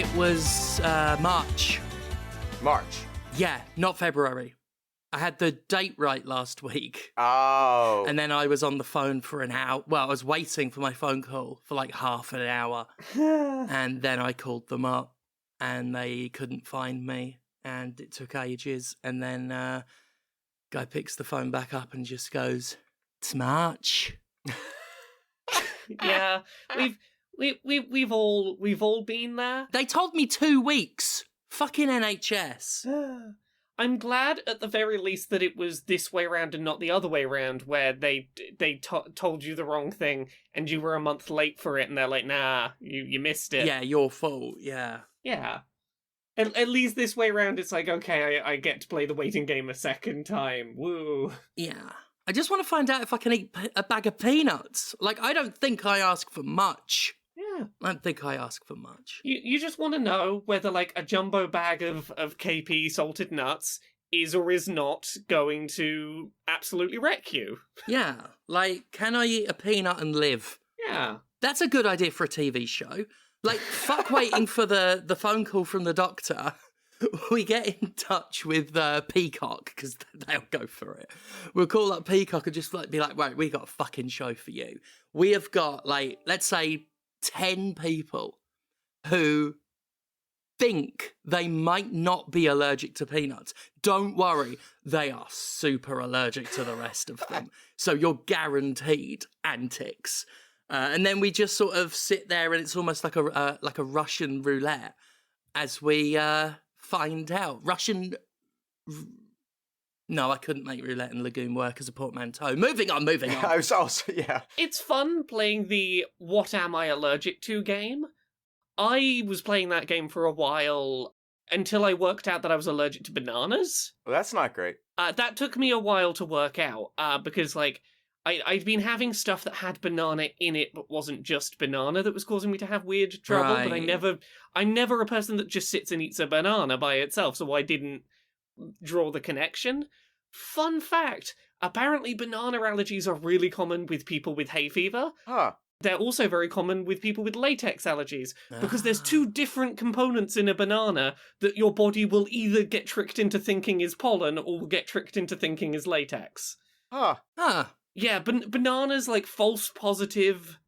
It was March. March. Yeah, not February. I had the date right last week. Oh. And then I was on the phone for an hour. Well, I was waiting for my phone call for like half an hour. And then I called them up and they couldn't find me. And it took ages. And then guy picks the phone back up and just goes, "It's March." Yeah, we've all been there. They told me 2 weeks. Fucking NHS. I'm glad at the very least that it was this way around and not the other way around, where they told you the wrong thing and you were a month late for it, and they're like, "Nah, you missed it." Yeah, your fault. Yeah. Yeah. At least this way around, it's like, okay, I get to play the waiting game a second time. Woo. Yeah. I just want to find out if I can eat a bag of peanuts. Like, I don't think I ask for much. Yeah. I don't think I ask for much. You just want to know whether, like, a jumbo bag of KP salted nuts is or is not going to absolutely wreck you. Yeah. Like, can I eat a peanut and live? Yeah. That's a good idea for a TV show. Like, fuck waiting for the phone call from the doctor. We get in touch with Peacock, because they'll go for it. We'll call up Peacock and just like be like, "Right, we got a fucking show for you. We have got, like, let's say 10 people who think they might not be allergic to peanuts. Don't worry, they are super allergic to the rest of them. So you're guaranteed antics." And then we just sort of sit there, and it's almost like a Russian roulette as we find out. No, I couldn't make roulette and legume work as a portmanteau. Moving on. I was also, yeah. It's fun playing the "What am I allergic to" game. I was playing that game for a while until I worked out that I was allergic to bananas. Well, that's not great. That took me a while to work out, because, like, I'd been having stuff that had banana in it, but wasn't just banana that was causing me to have weird trouble. Right. But I'm never a person that just sits and eats a banana by itself, so I didn't draw the connection. Fun fact, apparently banana allergies are really common with people with hay fever. Huh. They're also very common with people with latex allergies, because there's 2 different components in a banana that your body will either get tricked into thinking is pollen or will get tricked into thinking is latex. Huh. Yeah, bananas, like, false positive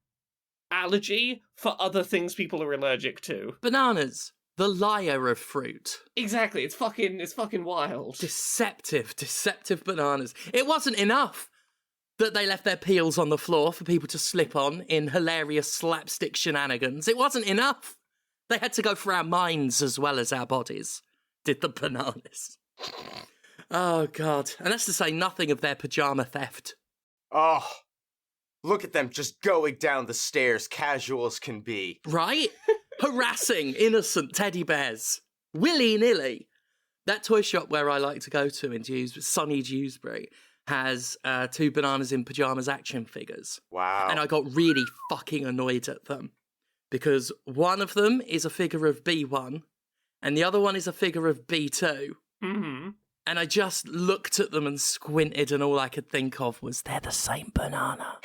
allergy for other things people are allergic to. Bananas, the liar of fruit. Exactly, it's fucking wild. Deceptive bananas. It wasn't enough that they left their peels on the floor for people to slip on in hilarious slapstick shenanigans. It wasn't enough. They had to go for our minds as well as our bodies, did the bananas. Oh, God. And that's to say nothing of their pyjama theft. Oh, look at them just going down the stairs, casual as can be. Right? Harassing innocent teddy bears. Willy-nilly. That toy shop where I like to go to in sunny Dewsbury has 2 bananas in pyjamas action figures. Wow. And I got really fucking annoyed at them because one of them is a figure of B1 and the other one is a figure of B2. Mm-hmm. And I just looked at them and squinted, and all I could think of was, they're the same banana.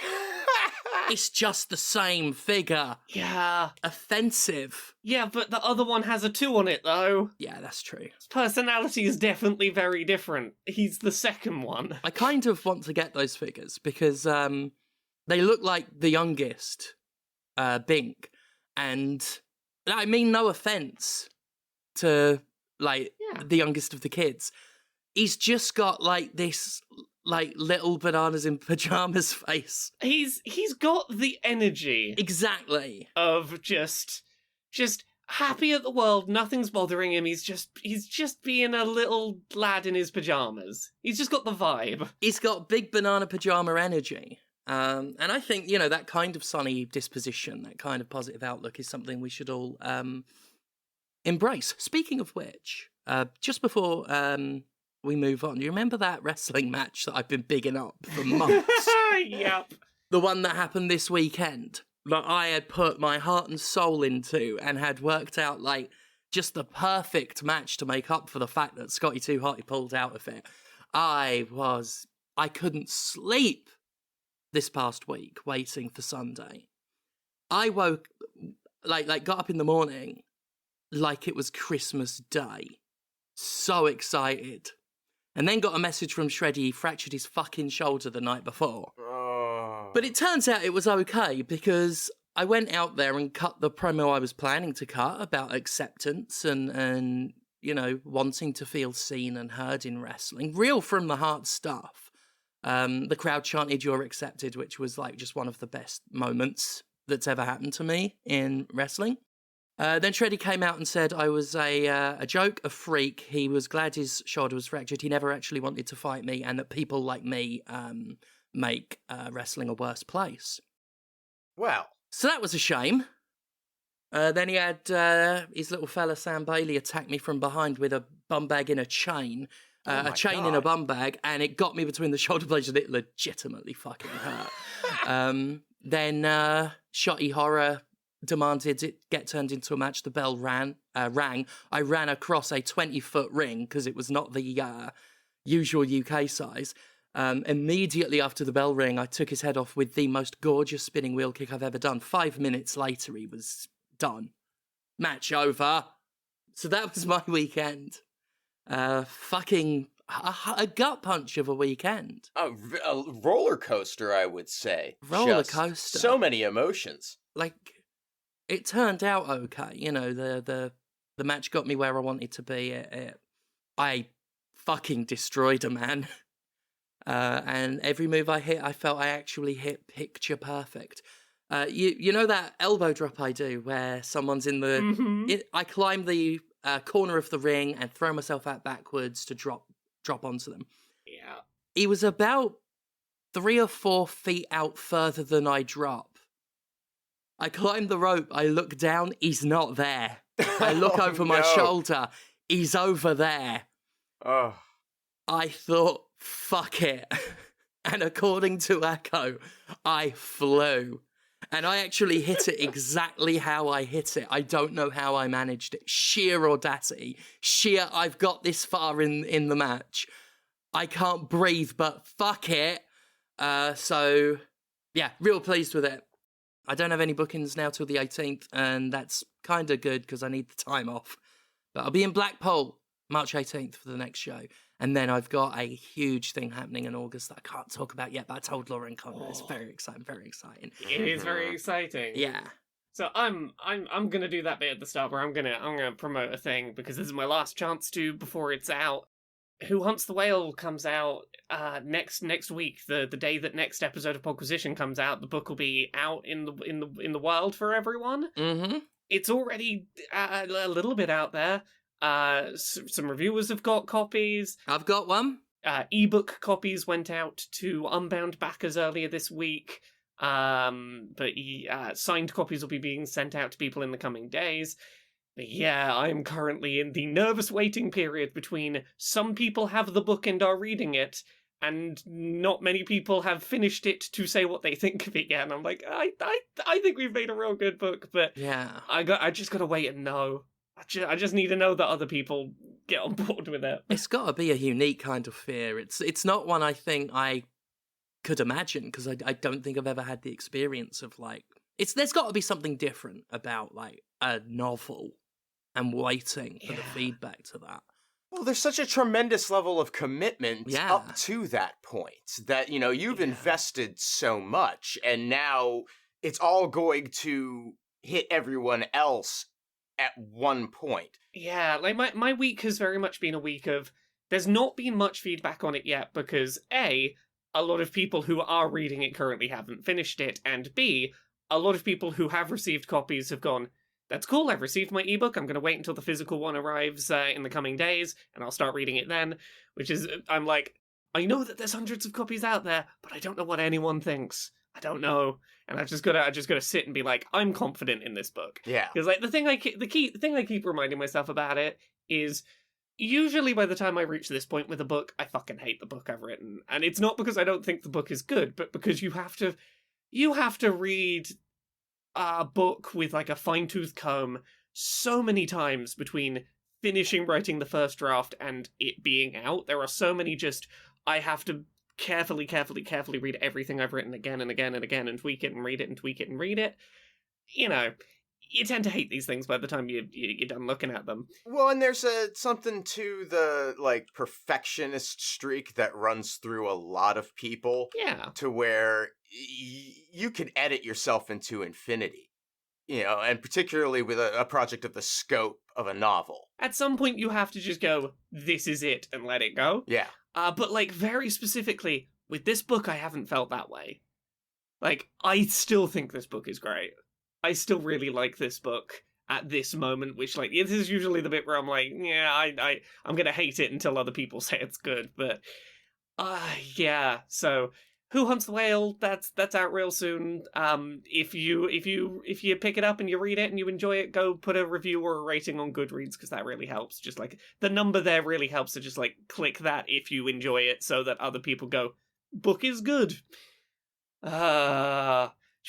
It's just the same figure. Yeah. Offensive. Yeah, but the other one has a 2 on it, though. Yeah, that's true. His personality is definitely very different. He's the second one. I kind of want to get those figures because they look like the youngest, Bink. And I mean, no offense to, like, the youngest of the kids. He's just got, like, this, like, little bananas in pyjamas face. He's got the energy. Exactly. Of just happy at the world, nothing's bothering him, he's just being a little lad in his pyjamas. He's just got the vibe. He's got big banana pyjama energy. And I think, you know, that kind of sunny disposition, that kind of positive outlook is something we should all embrace. Speaking of which, just before we move on, you remember that wrestling match that I've been bigging up for months? Yep. The one that happened this weekend, that I had put my heart and soul into and had worked out, like, just the perfect match to make up for the fact that Scotty 2 Hotty pulled out of it. I couldn't sleep this past week waiting for Sunday. I woke, got up in the morning like it was Christmas Day. So excited. And then got a message from Shreddy, he fractured his fucking shoulder the night before. Oh. But it turns out it was okay because I went out there and cut the promo I was planning to cut about acceptance and you know, wanting to feel seen and heard in wrestling. Real from the heart stuff. The crowd chanted, "You're accepted," which was like just one of the best moments that's ever happened to me in wrestling. Then Shreddy came out and said I was a joke, a freak. He was glad his shoulder was fractured. He never actually wanted to fight me, and that people like me make wrestling a worse place. Well. So that was a shame. Then he had his little fella Sam Bailey attack me from behind with a bum bag in a chain. A chain in a bum bag, and it got me between the shoulder blades and it legitimately fucking hurt. Then Shotty Horror demanded it get turned into a match. The bell rang. I ran across a 20-foot ring because it was not the usual UK size. Immediately after the bell rang, I took his head off with the most gorgeous spinning wheel kick I've ever done. 5 minutes later, he was done. Match over. So that was my weekend. Fucking a gut punch of a weekend. A roller coaster, I would say. Roller Just coaster. So many emotions. Like, it turned out okay. You know, the match got me where I wanted to be. I fucking destroyed a man. And every move I hit, I felt I actually hit picture perfect. You know that elbow drop I do where someone's in the... I climb the corner of the ring and throw myself out backwards to drop onto them. Yeah. He was about 3 or 4 feet out further than I drop. I climb the rope, I look down, he's not there. I look over my shoulder, he's over there. Oh. I thought, fuck it. And according to Echo, I flew. And I actually hit it exactly how I hit it. I don't know how I managed it. Sheer audacity. Sheer, I've got this far in the match. I can't breathe, but fuck it. So, yeah, real pleased with it. I don't have any bookings now till the 18th, and that's kind of good because I need the time off. But I'll be in Blackpool March 18th for the next show. And then I've got a huge thing happening in August that I can't talk about yet, but I told Laura and Connor. It's very exciting, very exciting. It is very exciting. Yeah. So I'm gonna do that bit at the start where I'm gonna promote a thing because this is my last chance to before it's out. Who Hunts the Whale comes out next week, the day that next episode of Podquisition comes out. The book will be out in the wild for everyone. Mm-hmm. It's already a little bit out there. Some reviewers have got copies. I've got one. Ebook copies went out to Unbound backers earlier this week. But signed copies will be being sent out to people in the coming days. But yeah, I'm currently in the nervous waiting period between some people have the book and are reading it, and not many people have finished it to say what they think of it yet. And I'm like, I think we've made a real good book, but yeah, I just gotta wait and know. I just need to know that other people get on board with it. It's got to be a unique kind of fear. It's not one I think I could imagine because I don't think I've ever had the experience of like there's got to be something different about like a novel and waiting for the feedback to that. Well, there's such a tremendous level of commitment up to that point that, you know, you've invested so much and now it's all going to hit everyone else at one point. Yeah, like my week has very much been a week of there's not been much feedback on it yet because A, a lot of people who are reading it currently haven't finished it, and B, a lot of people who have received copies have gone, that's cool, I've received my ebook, I'm going to wait until the physical one arrives in the coming days, and I'll start reading it then, which is, I'm like, I know that there's hundreds of copies out there, but I don't know what anyone thinks. I don't know. And I just gotta sit and be like, I'm confident in this book. Yeah. Because like the thing I keep reminding myself about it is usually by the time I reach this point with a book, I fucking hate the book I've written. And it's not because I don't think the book is good, but because you have to read a book with like a fine-tooth comb so many times between finishing writing the first draft and it being out. There are so many I have to carefully read everything I've written again and again and again and tweak it and read it and tweak it and read it. You know, you tend to hate these things by the time you're done looking at them. Well, and there's something to the, like, perfectionist streak that runs through a lot of people. Yeah. To where you can edit yourself into infinity. You know, and particularly with a project of the scope of a novel. At some point, you have to just go, this is it, and let it go. Yeah. But, like, very specifically, with this book, I haven't felt that way. Like, I still think this book is great. I still really like this book at this moment, which, like, this is usually the bit where I'm like, yeah, I'm gonna hate it until other people say it's good, but, yeah, so... Who Hunts the Whale? That's out real soon. If you pick it up and you read it and you enjoy it, go put a review or a rating on Goodreads, because that really helps. Just like the number there really helps to just like click that if you enjoy it, so that other people go, book is good. Should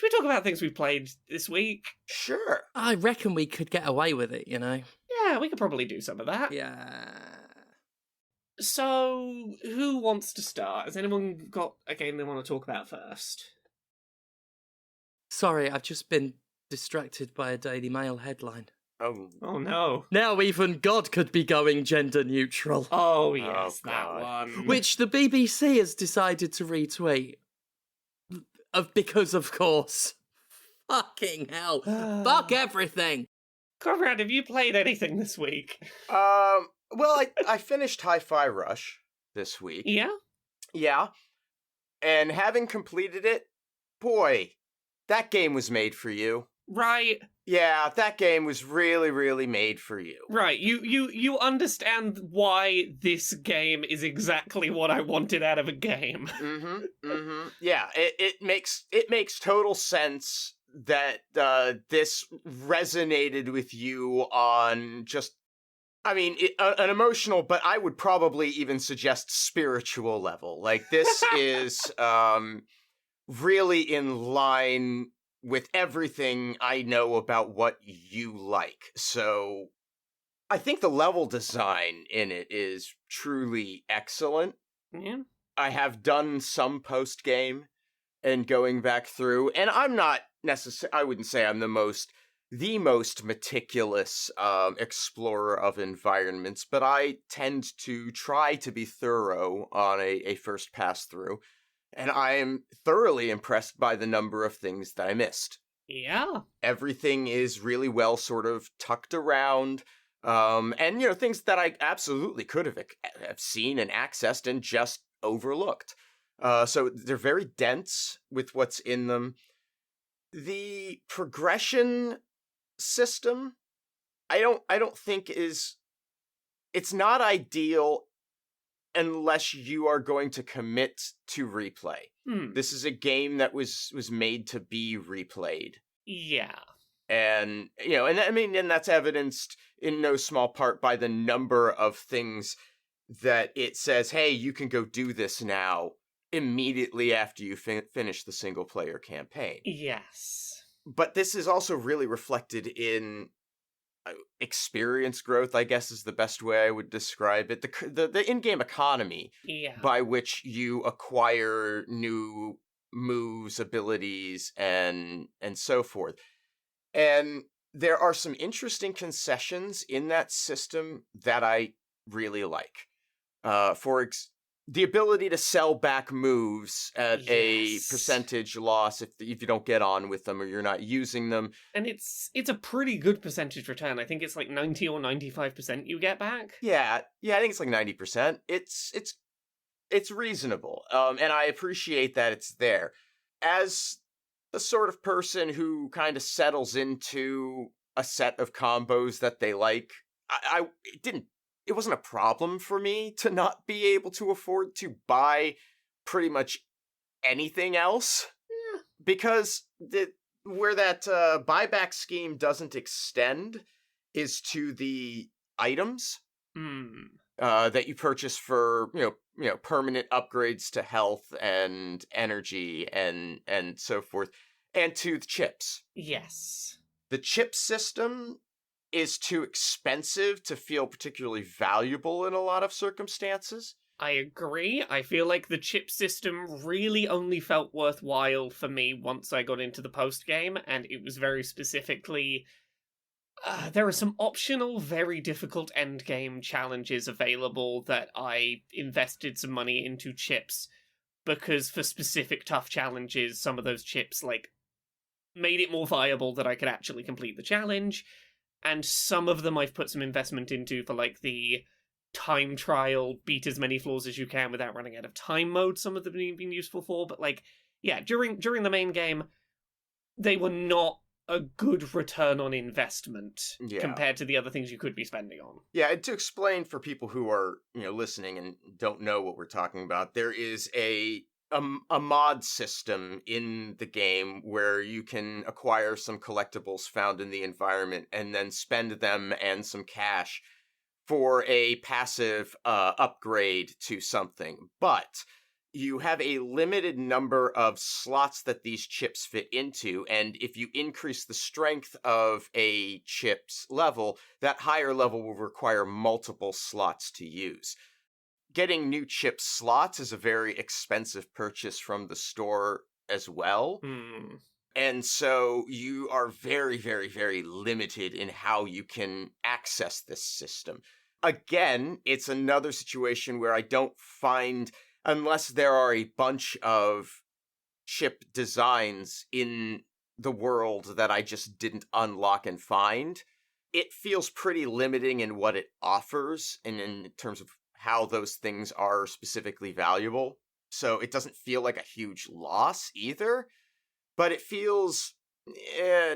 we talk about things we've played this week? Sure. I reckon we could get away with it, you know. Yeah, we could probably do some of that. Yeah. So, who wants to start? Has anyone got a game they want to talk about first? Sorry, I've just been distracted by a Daily Mail headline. Oh no. Now even God could be going gender neutral. Oh, yes, Oh, that God. one. Which the BBC has decided to retweet. Because, of course. Fucking hell. Fuck everything. Conrad, have you played anything this week? Well, I finished Hi-Fi Rush this week. Yeah? Yeah. And having completed it, boy, that game was made for you. Right. Yeah, that game was really, really made for you. Right. You understand why this game is exactly what I wanted out of a game. Yeah, it makes total sense that this resonated with you on just, I mean, an emotional, but I would probably even suggest spiritual level. Like, this is really in line with everything I know about what you like. So I think the level design in it is truly excellent. Yeah. I have done some post-game and going back through, and I'm not I wouldn't say I'm the most meticulous explorer of environments, but I tend to try to be thorough on a first pass through, and I am thoroughly impressed by the number of things that I missed. Yeah. Everything is really well sort of tucked around, and, you know, things that I absolutely could have seen and accessed and just overlooked. So they're very dense with what's in them. The progression system, I don't think it's not ideal unless you are going to commit to replay. This is a game that was made to be replayed. Yeah. And, you know, and I mean, and that's evidenced in no small part by the number of things that it says, hey, you can go do this now, immediately after you finish the single player campaign. Yes. But this is also really reflected in experience growth, I guess is the best way I would describe it. The in-game economy, by which you acquire new moves, abilities, and so forth. And there are some interesting concessions in that system that I really like. The ability to sell back moves at a percentage loss if you don't get on with them or you're not using them. And it's a pretty good percentage return. I think it's like 90 or 95% you get back. Yeah, I think it's like 90%. It's reasonable. And I appreciate that it's there. As the sort of person who kind of settles into a set of combos that they like, it wasn't a problem for me to not be able to afford to buy pretty much anything else. Yeah. Because where that buyback scheme doesn't extend is to the items that you purchase for, you know, permanent upgrades to health and energy and so forth, and to the chips. Yes. The chip system is too expensive to feel particularly valuable in a lot of circumstances. I agree. I feel like the chip system really only felt worthwhile for me once I got into the post-game, and it was very specifically There are some optional, very difficult endgame challenges available that I invested some money into chips, because for specific tough challenges, some of those chips, made it more viable that I could actually complete the challenge, and some of them I've put some investment into for, the time trial, beat as many floors as you can without running out of time mode, some of them have been useful for, but, during the main game, they were not a good return on investment compared to the other things you could be spending on. Yeah, and to explain for people who are, listening and don't know what we're talking about, there is a mod system in the game where you can acquire some collectibles found in the environment and then spend them and some cash for a passive upgrade to something. But you have a limited number of slots that these chips fit into, and if you increase the strength of a chip's level, that higher level will require multiple slots to use. Getting new chip slots is a very expensive purchase from the store as well. And so you are very, very, very limited in how you can access this system. Again, it's another situation where I don't find, unless there are a bunch of chip designs in the world that I just didn't unlock and find, it feels pretty limiting in what it offers and in terms of how those things are specifically valuable. So it doesn't feel like a huge loss either, but it feels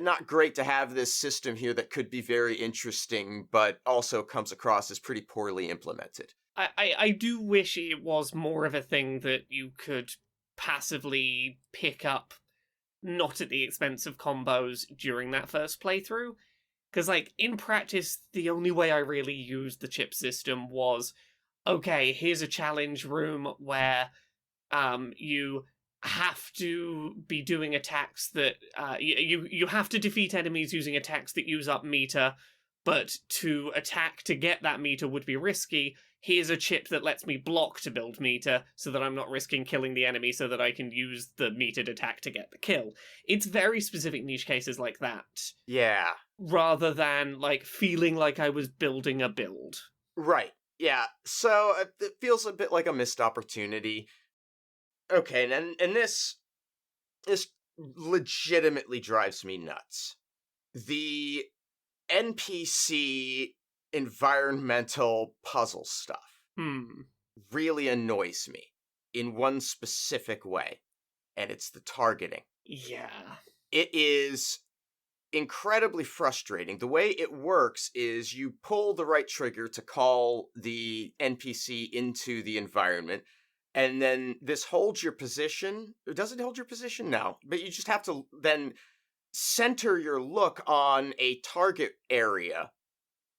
not great to have this system here that could be very interesting, but also comes across as pretty poorly implemented. I do wish it was more of a thing that you could passively pick up, not at the expense of combos during that first playthrough. Because, in practice, the only way I really used the chip system was, okay, here's a challenge room where you have to be doing attacks that you have to defeat enemies using attacks that use up meter, but to attack to get that meter would be risky. Here's a chip that lets me block to build meter so that I'm not risking killing the enemy so that I can use the metered attack to get the kill. It's very specific niche cases like that. Yeah. Rather than feeling like I was building a build. Right. Yeah. So it feels a bit like a missed opportunity. Okay, and this legitimately drives me nuts. The NPC environmental puzzle stuff really annoys me in one specific way, and it's the targeting. Yeah. It is incredibly frustrating. The way it works is you pull the right trigger to call the NPC into the environment, and then this holds your position. Does it hold your position? No. But you just have to then center your look on a target area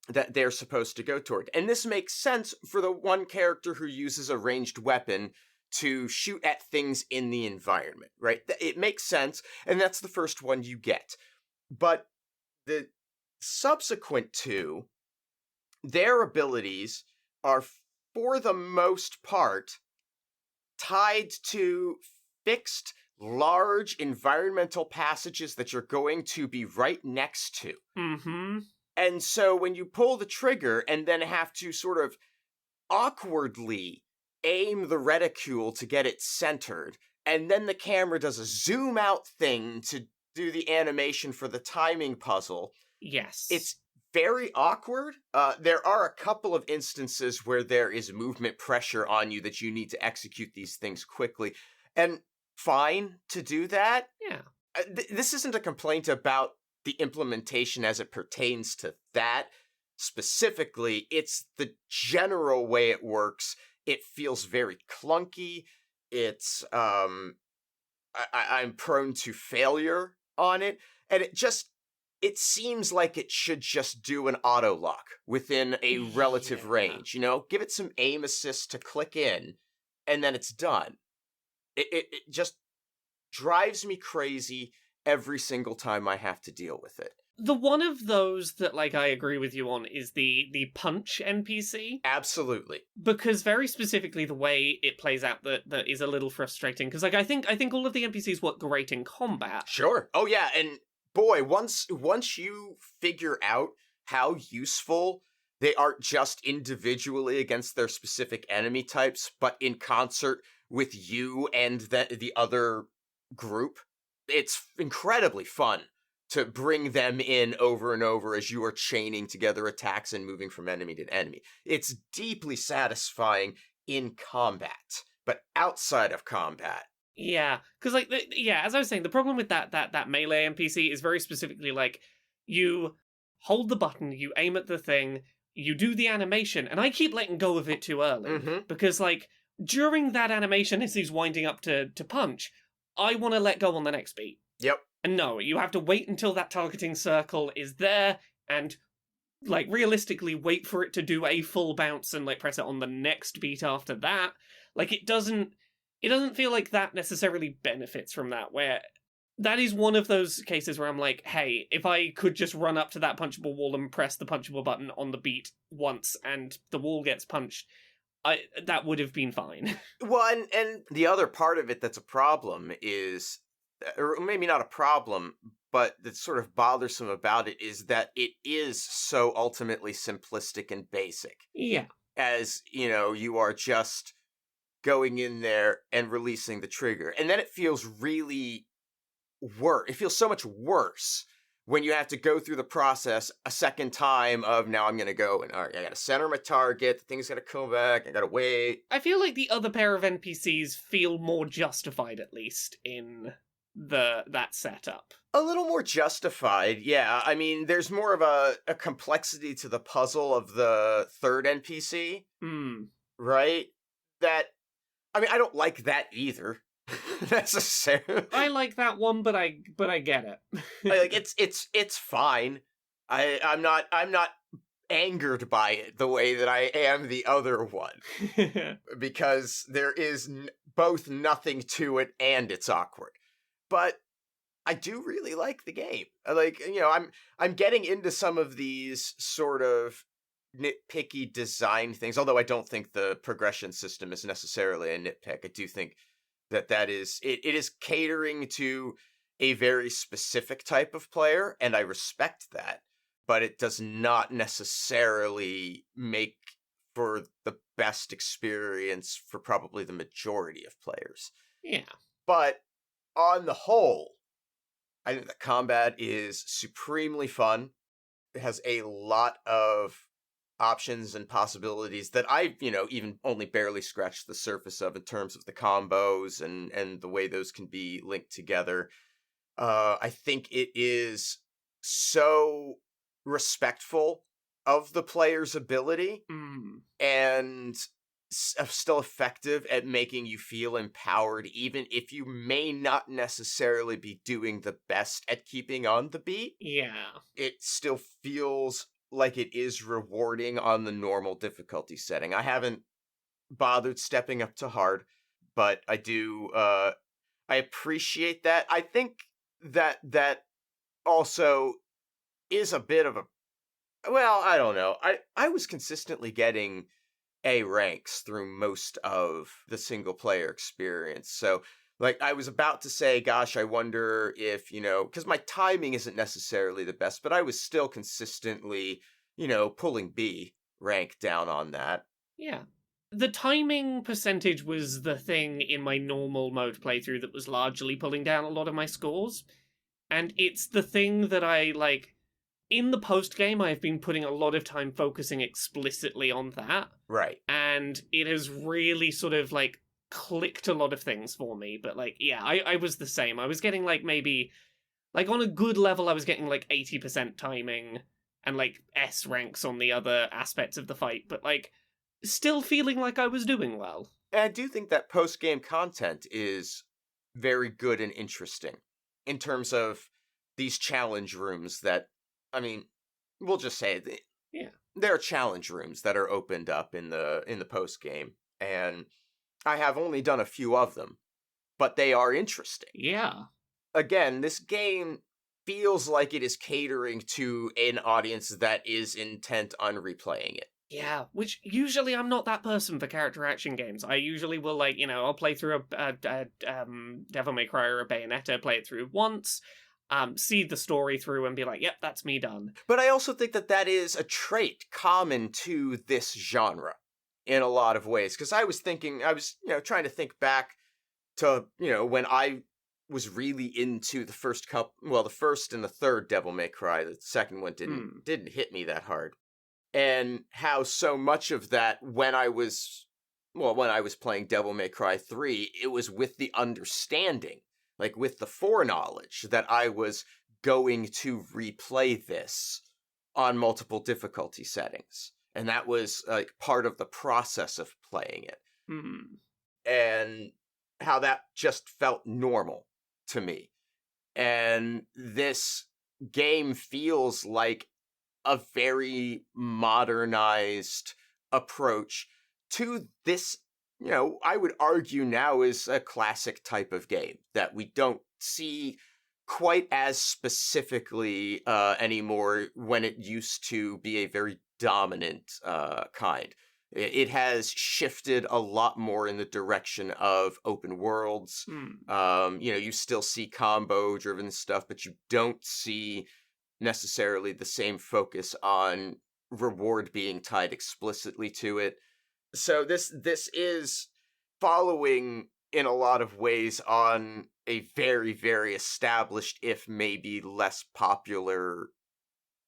that they're supposed to go toward. And this makes sense for the one character who uses a ranged weapon to shoot at things in the environment, right? It makes sense, and that's the first one you get. But the subsequent two, their abilities are, for the most part, tied to fixed, large environmental passages that you're going to be right next to. Mm-hmm. And so when you pull the trigger and then have to sort of awkwardly aim the reticule to get it centered, and then the camera does a zoom out thing to do the animation for the timing puzzle. Yes. It's very awkward. There are a couple of instances where there is movement pressure on you that you need to execute these things quickly. And fine to do that. Yeah. This isn't a complaint about the implementation as it pertains to that specifically. It's the general way it works. It feels very clunky. It's, I'm prone to failure on it. And it seems like it should just do an auto lock within a relative range, give it some aim assist to click in, and then it's done. It just drives me crazy every single time I have to deal with it. The one of those that, I agree with you on is the punch NPC. Absolutely. Because very specifically the way it plays out that is a little frustrating. Because, I think all of the NPCs work great in combat. Sure. Oh, yeah, and boy, once you figure out how useful they aren't just individually against their specific enemy types, but in concert with you and the other group, it's incredibly fun to bring them in over and over as you are chaining together attacks and moving from enemy to enemy. It's deeply satisfying in combat, but outside of combat. Yeah, because like, as I was saying, the problem with that melee NPC is very specifically like, you hold the button, you aim at the thing, you do the animation, and I keep letting go of it too early because like during that animation as he's winding up to punch, I want to let go on the next beat. Yep. And no, you have to wait until that targeting circle is there and like realistically wait for it to do a full bounce and like press it on the next beat after that. Like it doesn't feel like that necessarily benefits from that, where that is one of those cases where I'm like, hey, if I could just run up to that punchable wall and press the punchable button on the beat once and the wall gets punched, that would have been fine. Well, and the other part of it that's a problem is, or maybe not a problem, but that's sort of bothersome about it is that it is so ultimately simplistic and basic. Yeah. As, you are just going in there and releasing the trigger. And then it feels really it feels so much worse when you have to go through the process a second time of, now I'm going to go and, all right, I got to center my target, the thing's got to come back, I got to wait. I feel like the other pair of NPCs feel more justified, at least, in that setup. A little more justified, yeah. I mean, there's more of a complexity to the puzzle of the third NPC, right? I don't like that either. Necessarily. I like that one, but I get it. It's fine. I'm not angered by it the way that I am the other one. Because there is both nothing to it and it's awkward. But I do really like the game. I'm getting into some of these sort of nitpicky design things, although I don't think the progression system is necessarily a nitpick. I do think that is it is catering to a very specific type of player, and I respect that, but it does not necessarily make for the best experience for probably the majority of players. Yeah. But on the whole, I think the combat is supremely fun. It has a lot of options and possibilities that I've, even only barely scratched the surface of in terms of the combos and the way those can be linked together. I think it is so respectful of the player's ability and still effective at making you feel empowered, even if you may not necessarily be doing the best at keeping on the beat. Yeah. It still feels like it is rewarding on the normal difficulty setting. I haven't bothered stepping up to hard, but I do, I appreciate that. I think that also is a bit of I don't know. I was consistently getting A ranks through most of the single player experience. So, I was about to say, gosh, I wonder if, because my timing isn't necessarily the best, but I was still consistently, pulling B rank down on that. Yeah. The timing percentage was the thing in my normal mode playthrough that was largely pulling down a lot of my scores. And it's the thing that I, in the post-game, I've been putting a lot of time focusing explicitly on that. Right. And it has really sort of, clicked a lot of things for me. But, I was the same. I was getting, maybe... on a good level, I was getting, 80% timing and, S ranks on the other aspects of the fight. But, still feeling like I was doing well. And I do think that post-game content is very good and interesting in terms of these challenge rooms that, we'll just say it. Yeah. There are challenge rooms that are opened up in the post-game, and I have only done a few of them, but they are interesting. Yeah. Again, this game feels like it is catering to an audience that is intent on replaying it. Yeah, which usually I'm not that person for character action games. I usually will, I'll play through a Devil May Cry or a Bayonetta, play it through once. see the story through and be like, yep, that's me done. But I also think that is a trait common to this genre in a lot of ways. Because I was trying to think back to, when I was really into the first the first and the third Devil May Cry. The second one didn't hit me that hard. And how so much of that when I was playing Devil May Cry 3, it was with the understanding, like with the foreknowledge that I was going to replay this on multiple difficulty settings. And that was like part of the process of playing it. And how that just felt normal to me. And this game feels like a very modernized approach to this, I would argue now is a classic type of game that we don't see quite as specifically anymore when it used to be a very dominant kind. It has shifted a lot more in the direction of open worlds. You still see combo-driven stuff, but you don't see necessarily the same focus on reward being tied explicitly to it. So this is following in a lot of ways on a very, very established, if maybe less popular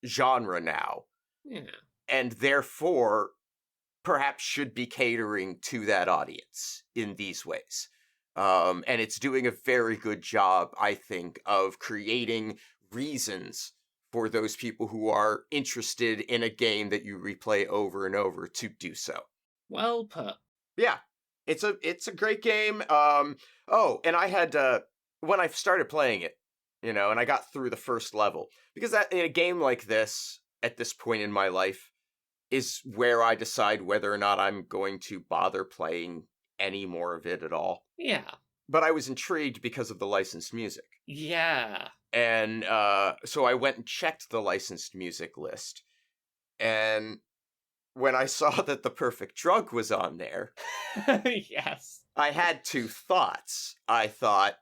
genre now. Yeah. And therefore, perhaps should be catering to that audience in these ways. And it's doing a very good job, I think, of creating reasons for those people who are interested in a game that you replay over and over to do so. Well put. Yeah. It's a great game. And I had when I started playing it, and I got through the first level, because that in a game like this, at this point in my life, is where I decide whether or not I'm going to bother playing any more of it at all. Yeah. But I was intrigued because of the licensed music. Yeah. And so I went and checked the licensed music list. And when I saw that The Perfect Drug was on there, yes, I had two thoughts. I thought,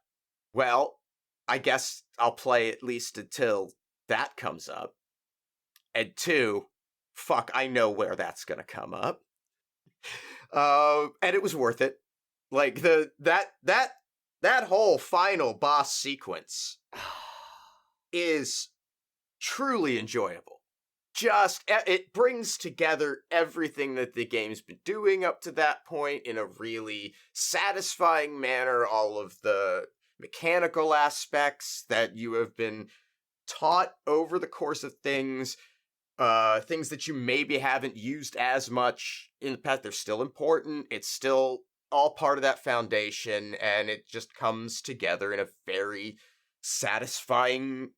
well, I guess I'll play at least until that comes up. And two, fuck, I know where that's gonna come up. And it was worth it. Like that whole final boss sequence is truly enjoyable. It brings together everything that the game's been doing up to that point in a really satisfying manner. All of the mechanical aspects that you have been taught over the course of things that you maybe haven't used as much in the past, they're still important. It's still all part of that foundation, and it just comes together in a very satisfying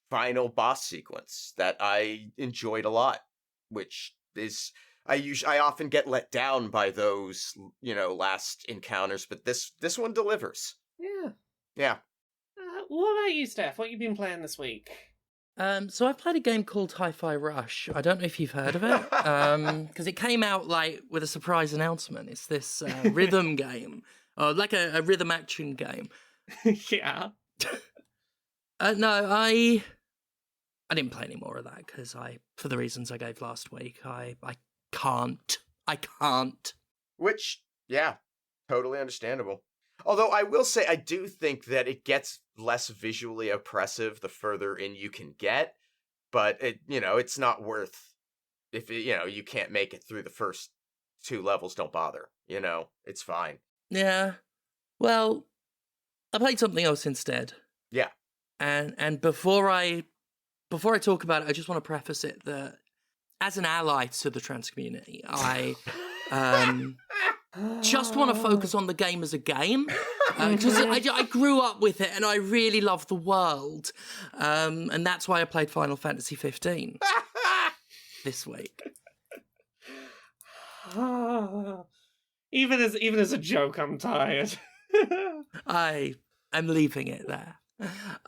final boss sequence that I enjoyed a lot, which is I often get let down by those, last encounters, but this one delivers. Yeah. What about you, Steph? What have you been playing this week? So I've played a game called Hi-Fi Rush. I don't know if you've heard of it, because it came out with a surprise announcement. It's this rhythm game, like a rhythm action game. Yeah. No, I didn't play any more of that because for the reasons I gave last week, I can't. Which, yeah, totally understandable. Although I will say I do think that it gets less visually oppressive the further in you can get, but it's not worth if you can't make it through the first 2 levels, don't bother. It's fine. Yeah. Well, I played something else instead. Yeah. And before I talk about it, I just want to preface it that as an ally to the trans community, I just want to focus on the game as a game, because I grew up with it and I really love the world, and that's why I played Final Fantasy XV this week. Even as a joke, I'm tired. I am leaving it there.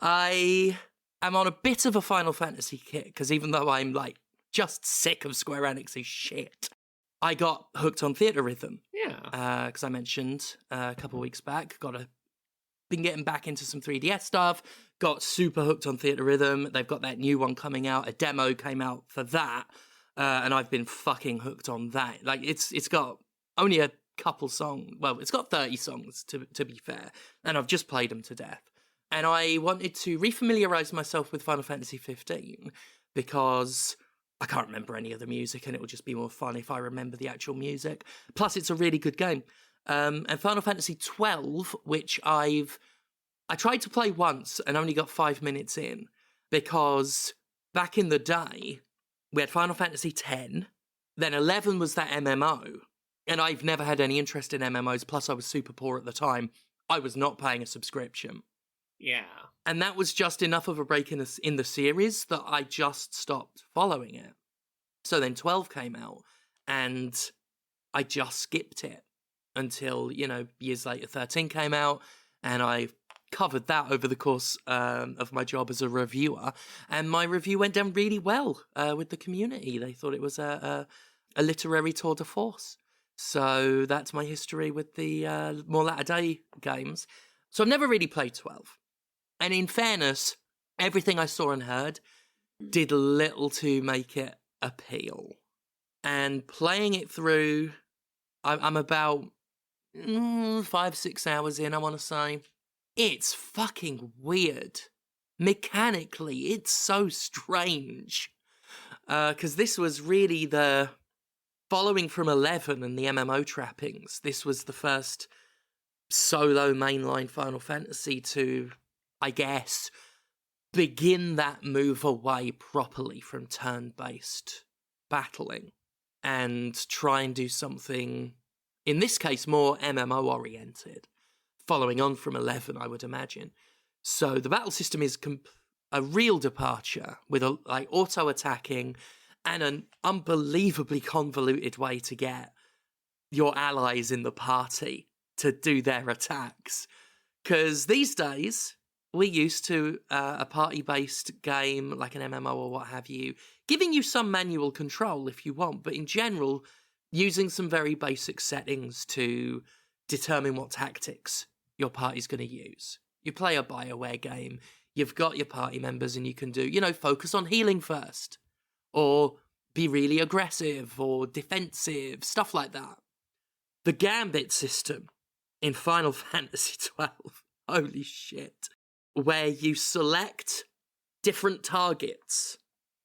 I am on a bit of a Final Fantasy kick, because even though I'm just sick of Square Enix's shit, I got hooked on Theatre Rhythm. Yeah. Because I mentioned a couple of weeks back, got a been getting back into some 3DS stuff, got super hooked on Theatre Rhythm. They've got that new one coming out. A demo came out for that, and I've been fucking hooked on that. Like, it's got only a couple songs. Well, it's got 30 songs, to be fair, and I've just played them to death. And I wanted to refamiliarize myself with Final Fantasy XV because I can't remember any of the music, and it will just be more fun if I remember the actual music. Plus, it's a really good game. And Final Fantasy XII, which I tried to play once and only got 5 minutes in, because back in the day, we had Final Fantasy X, then 11 was that MMO, and I've never had any interest in MMOs, plus I was super poor at the time. I was not paying a subscription. Yeah. And that was just enough of a break in the series that I just stopped following it. So then 12 came out, and I just skipped it until, years later 13 came out, and I covered that over the course of my job as a reviewer, and my review went down really well with the community. They thought it was a literary tour de force. So that's my history with the more latter-day games. So I've never really played 12. And in fairness, everything I saw and heard did little to make it appeal. And playing it through, I'm about 5-6 hours in, I want to say. It's fucking weird. Mechanically, it's so strange. Because this was really the following from 11 and the MMO trappings. This was the first solo mainline Final Fantasy to, I guess, begin that move away properly from turn-based battling and try and do something, in this case, more MMO-oriented, following on from 11, I would imagine. So the battle system is a real departure with auto-attacking and an unbelievably convoluted way to get your allies in the party to do their attacks. Because these days, we're used to a party-based game, like an MMO or what have you, giving you some manual control if you want, but in general, using some very basic settings to determine what tactics your party's going to use. You play a BioWare game, you've got your party members, and you can do, focus on healing first, or be really aggressive or defensive, stuff like that. The Gambit system in Final Fantasy XII, holy shit, where you select different targets,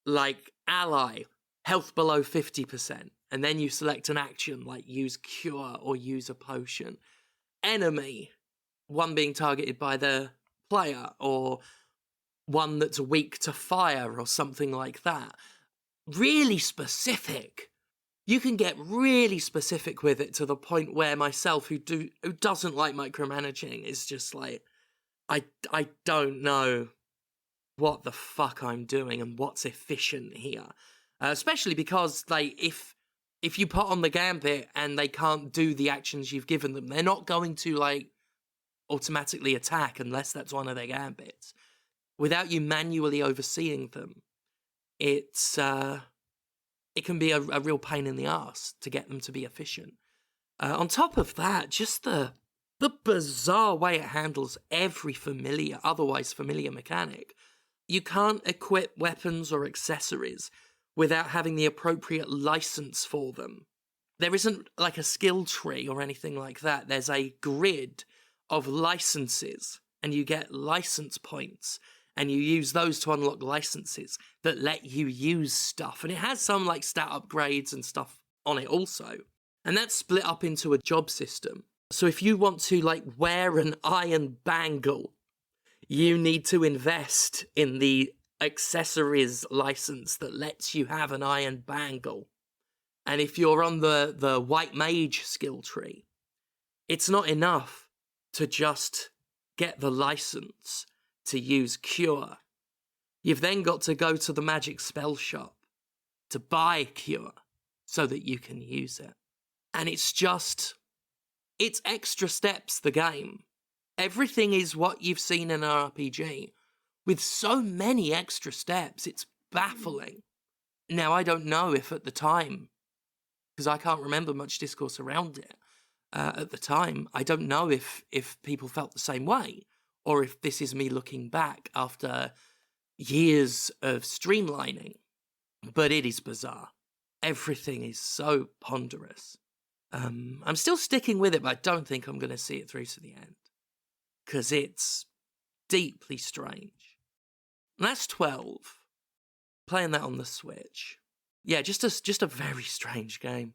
like ally, health below 50%, and then you select an action like use cure or use a potion. Enemy, one being targeted by the player, or one that's weak to fire or something like that. Really specific. You can get really specific with it to the point where myself, who doesn't like micromanaging, is just like, I don't know what the fuck I'm doing and what's efficient here. Especially because, if you put on the Gambit and they can't do the actions you've given them, they're not going to, automatically attack unless that's one of their Gambits. Without you manually overseeing them, it can be a real pain in the arse to get them to be efficient. On top of that, just the bizarre way it handles every otherwise familiar mechanic. You can't equip weapons or accessories without having the appropriate license for them. There isn't a skill tree or anything like that. There's a grid of licenses, and you get license points, and you use those to unlock licenses that let you use stuff. And it has some stat upgrades and stuff on it also. And that's split up into a job system. So if you want to wear an iron bangle, you need to invest in the accessories license that lets you have an iron bangle. And if you're on the white mage skill tree, it's not enough to just get the license to use cure. You've then got to go to the magic spell shop to buy cure so that you can use it. And it's extra steps, the game. Everything is what you've seen in an RPG, with so many extra steps. It's baffling. Now, I don't know if at the time, because I can't remember much discourse around it at the time, I don't know if people felt the same way. or if this is me looking back after years of streamlining. But it is bizarre. Everything is so ponderous. I'm still sticking with it, but I don't think I'm going to see it through to the end. Because it's deeply strange. And that's 12. Playing that on the Switch. Yeah, just a very strange game.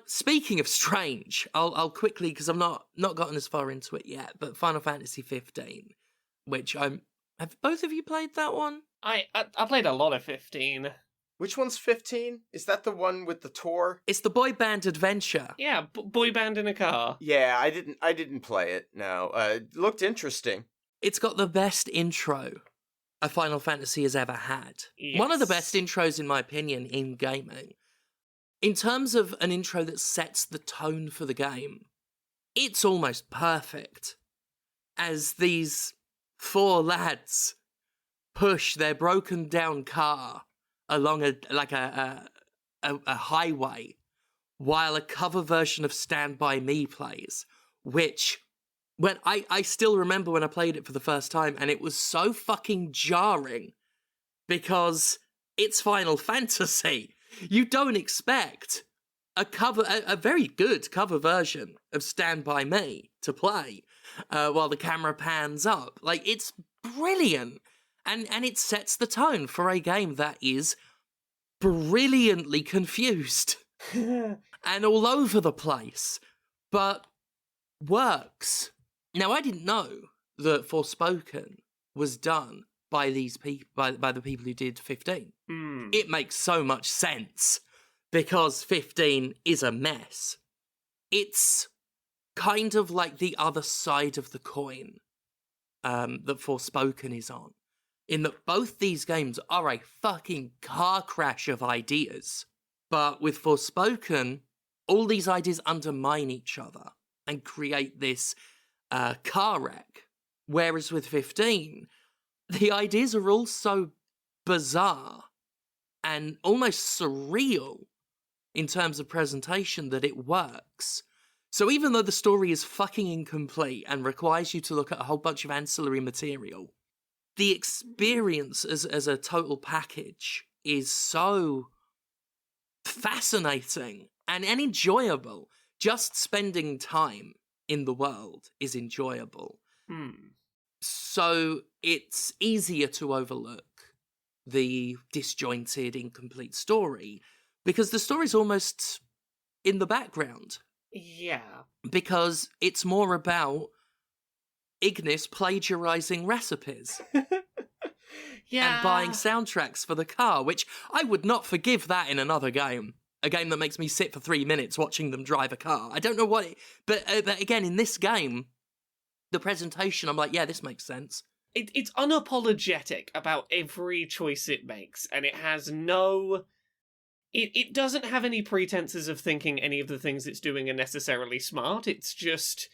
Speaking of strange, I'll quickly, because I've not gotten as far into it yet, but Final Fantasy XV, which have both of you played that one? I played a lot of 15. Which one's 15? Is that the one with the tour? It's the boy band adventure. Yeah, boy band in a car. Yeah, I didn't play it, no. It looked interesting. It's got the best intro a Final Fantasy has ever had. Yes. One of the best intros, in my opinion, in gaming. In terms of an intro that sets the tone for the game, it's almost perfect. As these 4 lads push their broken down car along a highway while a cover version of Stand By Me plays, which when I still remember when I played it for the first time, and it was so fucking jarring because it's Final Fantasy. You don't expect a very good cover version of Stand By Me to play while the camera pans up. Like, it's brilliant. And it sets the tone for a game that is brilliantly confused and all over the place, but works. Now, I didn't know that Forspoken was done by these people, by the people who did 15. It makes so much sense because 15 is a mess. It's kind of like the other side of the coin that Forspoken is on, in that both these games are a fucking car crash of ideas. But with Forspoken, all these ideas undermine each other and create this car wreck. Whereas with 15, the ideas are all so bizarre and almost surreal in terms of presentation that it works. So even though the story is fucking incomplete and requires you to look at a whole bunch of ancillary material, the experience as a total package is so fascinating and enjoyable. Just spending time in the world is enjoyable. So it's easier to overlook the disjointed, incomplete story because the story's almost in the background. Yeah. Because it's more about Ignis plagiarizing recipes. Yeah. And buying soundtracks for the car, which I would not forgive that in another game. A game that makes me sit for 3 minutes watching them drive a car. I don't know what but again, in this game, the presentation, I'm like, yeah, this makes sense. It's unapologetic about every choice it makes, and it has no... It doesn't have any pretenses of thinking any of the things it's doing are necessarily smart. It's just,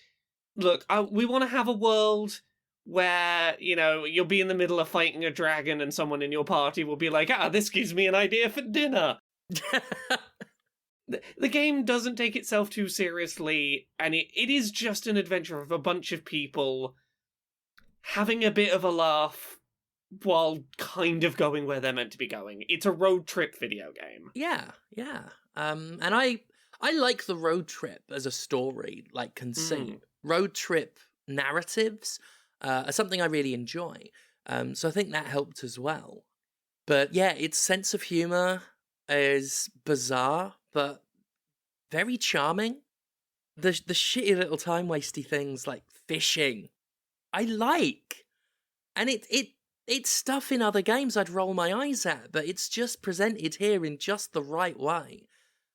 look, we want to have a world where, you know, you'll be in the middle of fighting a dragon and someone in your party will be like, this gives me an idea for dinner. The game doesn't take itself too seriously, and it is just an adventure of a bunch of people having a bit of a laugh while kind of going where they're meant to be going. It's a road trip video game. Yeah. And I like the road trip as a story, like conceit. Road trip narratives are something I really enjoy. So I think that helped as well. But yeah, its sense of humor is bizarre, but very charming. The shitty little time-wasty things like fishing, I like. And it's stuff in other games I'd roll my eyes at, but it's just presented here in just the right way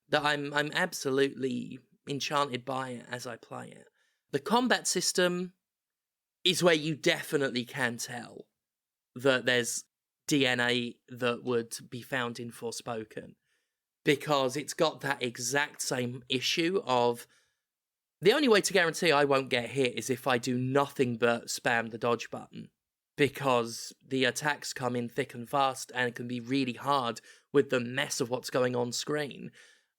that I'm absolutely enchanted by it as I play it. The combat system is where you definitely can tell that there's DNA that would be found in Forspoken, because it's got that exact same issue of the only way to guarantee I won't get hit is if I do nothing but spam the dodge button, because the attacks come in thick and fast and it can be really hard with the mess of what's going on screen.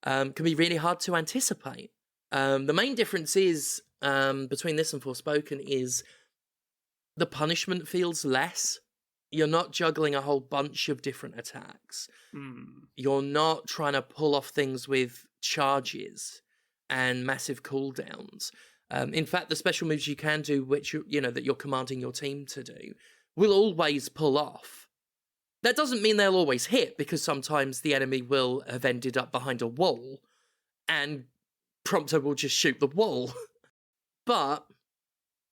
Can be really hard to anticipate. The main difference is between this and Forspoken is the punishment feels less. You're not juggling a whole bunch of different attacks. You're not trying to pull off things with charges and massive cooldowns. In fact, the special moves you can do, which that you're commanding your team to do, will always pull off. That doesn't mean they'll always hit, because sometimes the enemy will have ended up behind a wall, and Prompto will just shoot the wall. But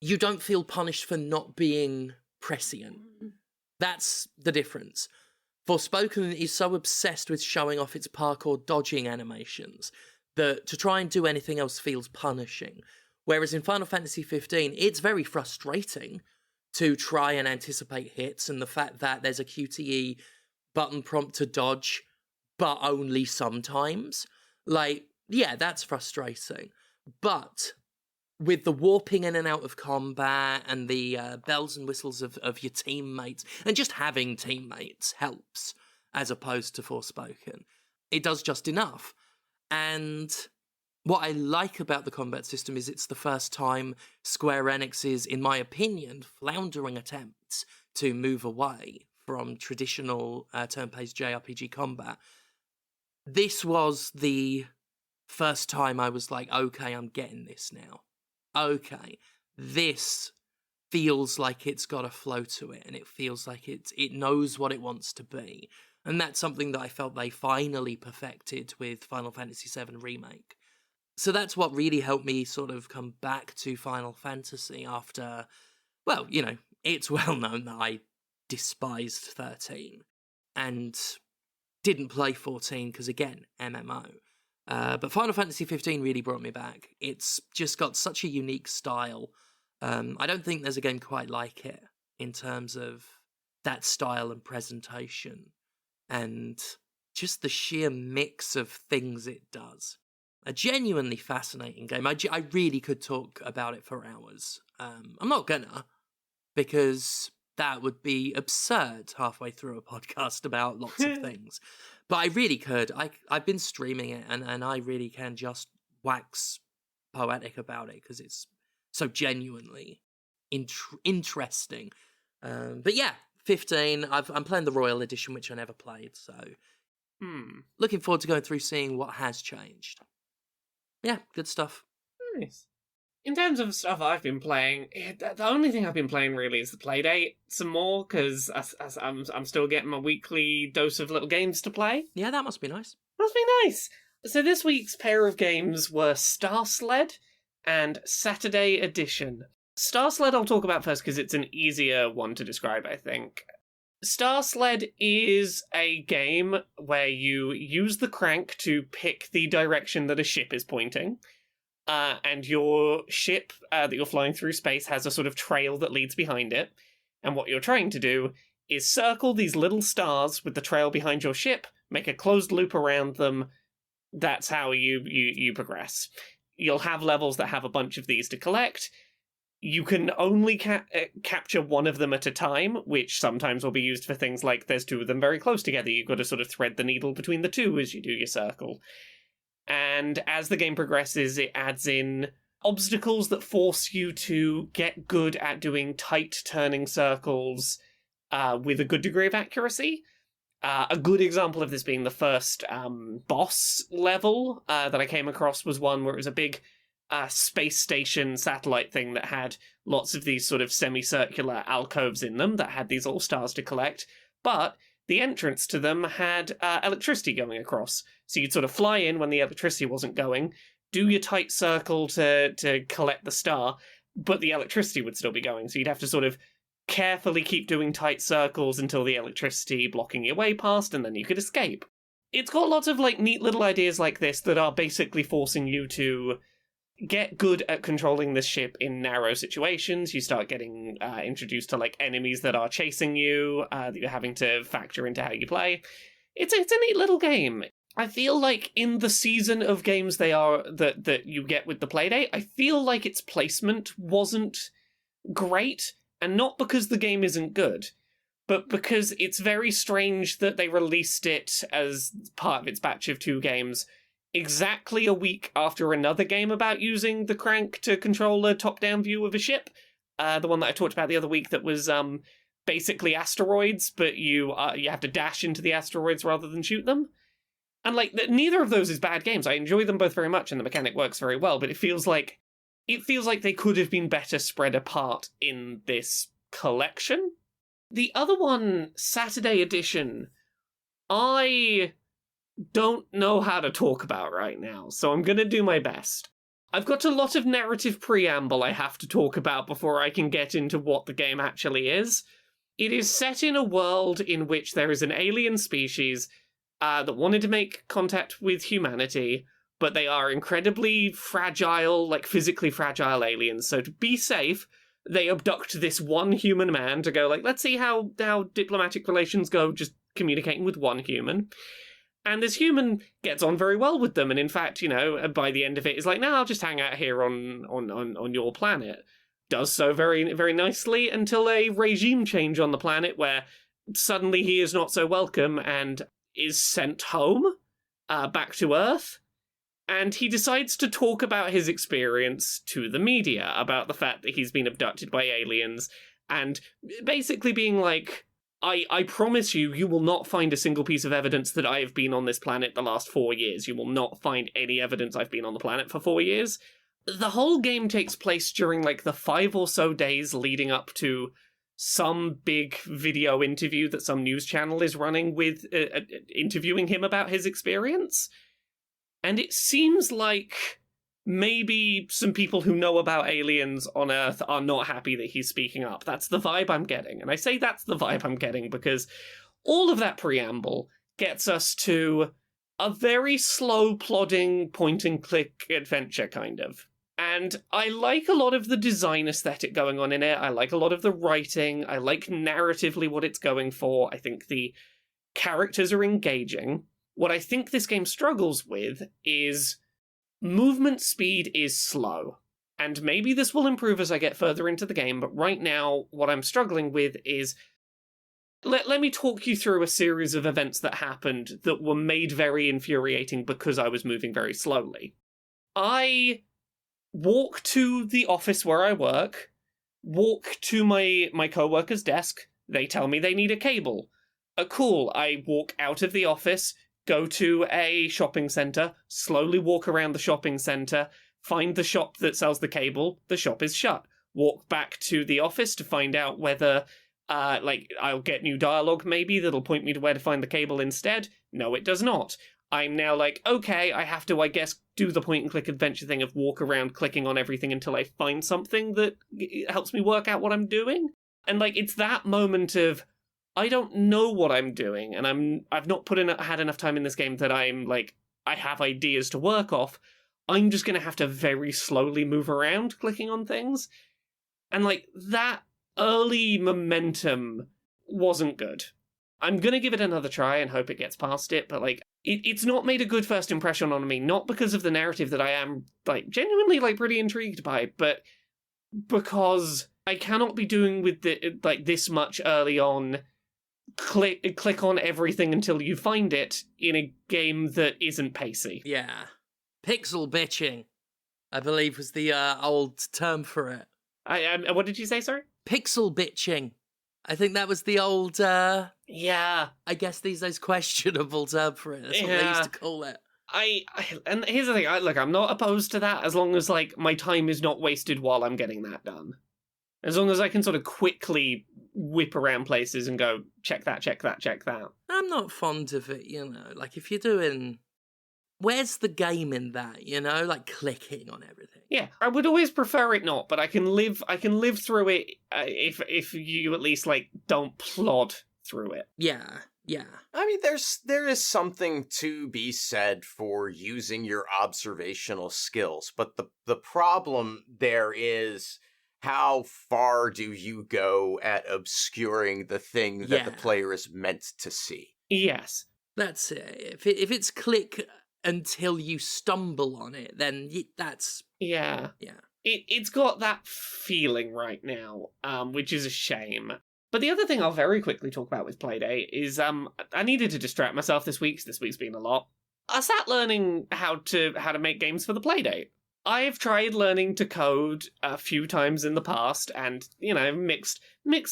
you don't feel punished for not being prescient. That's the difference. Forspoken is so obsessed with showing off its parkour dodging animations that to try and do anything else feels punishing. Whereas in Final Fantasy XV, it's very frustrating to try and anticipate hits, and the fact that there's a QTE button prompt to dodge, but only sometimes. That's frustrating. But with the warping in and out of combat and the bells and whistles of your teammates, and just having teammates helps, as opposed to Forspoken. It does just enough. And what I like about the combat system is it's the first time Square Enix is, in my opinion, floundering attempts to move away from traditional turn-based JRPG combat. This was the first time I was like, okay, I'm getting this now. Okay, this feels like it's got a flow to it, and it feels like it knows what it wants to be. And that's something that I felt they finally perfected with Final Fantasy VII Remake. So that's what really helped me sort of come back to Final Fantasy after, it's well known that I despised 13 and didn't play 14 because, again, MMO. But Final Fantasy XV really brought me back. It's just got such a unique style. I don't think there's a game quite like it in terms of that style and presentation and just the sheer mix of things it does. A genuinely fascinating game. I really could talk about it for hours. I'm not gonna, because that would be absurd halfway through a podcast about lots of things. But I really could. I've been streaming it, and I really can just wax poetic about it, because it's so genuinely interesting. But yeah, 15, I'm playing the Royal Edition, which I never played, so looking forward to going through seeing what has changed. Yeah, good stuff. Nice. In terms of stuff I've been playing, the only thing I've been playing really is the Playdate some more, because I'm still getting my weekly dose of little games to play. Yeah, that must be nice. Must be nice. So this week's pair of games were Star Sled and Saturday Edition. Star Sled I'll talk about first because it's an easier one to describe, I think. Star Sled is a game where you use the crank to pick the direction that a ship is pointing. And your ship that you're flying through space has a sort of trail that leads behind it. And what you're trying to do is circle these little stars with the trail behind your ship, make a closed loop around them. That's how you progress. You'll have levels that have a bunch of these to collect. You can only capture one of them at a time, which sometimes will be used for things like there's two of them very close together. You've got to sort of thread the needle between the two as you do your circle. And as the game progresses, it adds in obstacles that force you to get good at doing tight turning circles with a good degree of accuracy. A good example of this being the first boss level that I came across was one where it was a big space station satellite thing that had lots of these sort of semicircular alcoves in them that had these little stars to collect, but the entrance to them had electricity going across. So you'd sort of fly in when the electricity wasn't going, do your tight circle to collect the star, but the electricity would still be going. So you'd have to sort of carefully keep doing tight circles until the electricity blocking your way passed, and then you could escape. It's got lots of neat little ideas like this that are basically forcing you to get good at controlling this ship in narrow situations. You start getting introduced to enemies that are chasing you, that you're having to factor into how you play. It's a neat little game. I feel like in the season of games that you get with the Playdate, I feel like its placement wasn't great, and not because the game isn't good, but because it's very strange that they released it as part of its batch of 2 games exactly a week after another game about using the crank to control a top-down view of a ship, the one that I talked about the other week that was basically asteroids, but you have to dash into the asteroids rather than shoot them. And like neither of those is bad games. I enjoy them both very much, and the mechanic works very well. But it feels like they could have been better spread apart in this collection. The other one, Saturday Edition, I don't know how to talk about right now, so I'm gonna do my best. I've got a lot of narrative preamble I have to talk about before I can get into what the game actually is. It is set in a world in which there is an alien species that wanted to make contact with humanity, but they are incredibly fragile, like physically fragile aliens. So to be safe, they abduct this one human man to go like, let's see how diplomatic relations go just communicating with one human. And this human gets on very well with them, and in fact, by the end of it, is like, no, I'll just hang out here on your planet. Does so very, very nicely until a regime change on the planet where suddenly he is not so welcome and is sent home, back to Earth. And he decides to talk about his experience to the media, about the fact that he's been abducted by aliens, and basically being like, I promise you will not find a single piece of evidence that I have been on this planet the last 4 years. You will not find any evidence I've been on the planet for 4 years. The whole game takes place during, like, the 5 or so days leading up to some big video interview that some news channel is running with, interviewing him about his experience. And it seems like maybe some people who know about aliens on Earth are not happy that he's speaking up. That's the vibe I'm getting. And I say that's the vibe I'm getting because all of that preamble gets us to a very slow, plodding, point-and-click adventure, kind of. And I like a lot of the design aesthetic going on in it. I like a lot of the writing. I like narratively what it's going for. I think the characters are engaging. What I think this game struggles with is movement speed is slow. And maybe this will improve as I get further into the game, but right now, what I'm struggling with is... Let me talk you through a series of events that happened that were made very infuriating because I was moving very slowly. I walk to the office where I work, walk to my co-worker's desk, they tell me they need a cable. Cool, I walk out of the office, go to a shopping centre, slowly walk around the shopping centre, find the shop that sells the cable, the shop is shut. Walk back to the office to find out whether, I'll get new dialogue maybe that'll point me to where to find the cable instead. No, it does not. I'm now like, okay, I have to, I guess, do the point-and-click adventure thing of walk around clicking on everything until I find something that helps me work out what I'm doing. And, it's that moment of, I don't know what I'm doing, and I've not had enough time in this game that I'm, I have ideas to work off. I'm just going to have to very slowly move around clicking on things. And, that early momentum wasn't good. I'm going to give it another try and hope it gets past it, but, it's not made a good first impression on me, not because of the narrative that I am, genuinely, pretty intrigued by, but because I cannot be doing with this much early on, click on everything until you find it in a game that isn't pacey. Yeah. Pixel bitching, I believe was the old term for it. What did you say, sorry? Pixel bitching. I think that was the old, yeah. I guess these days questionable term for it. That's what they used to call it. And here's the thing, I'm not opposed to that as long as, my time is not wasted while I'm getting that done. As long as I can sort of quickly whip around places and go, check that, check that, check that. I'm not fond of it, if you're doing... Where's the game in that, clicking on everything? Yeah, I would always prefer it not, but I can live through it if you at least, don't plod through it. Yeah. I mean, there is something to be said for using your observational skills, but the problem there is... How far do you go at obscuring the thing that the player is meant to see? Yes. That's it. If it's click until you stumble on it, then that's... Yeah. It's got that feeling right now, which is a shame. But the other thing I'll very quickly talk about with Playdate is I needed to distract myself this week, 'cause this week's been a lot. I sat learning how to make games for the Playdate. I've tried learning to code a few times in the past, and, mixed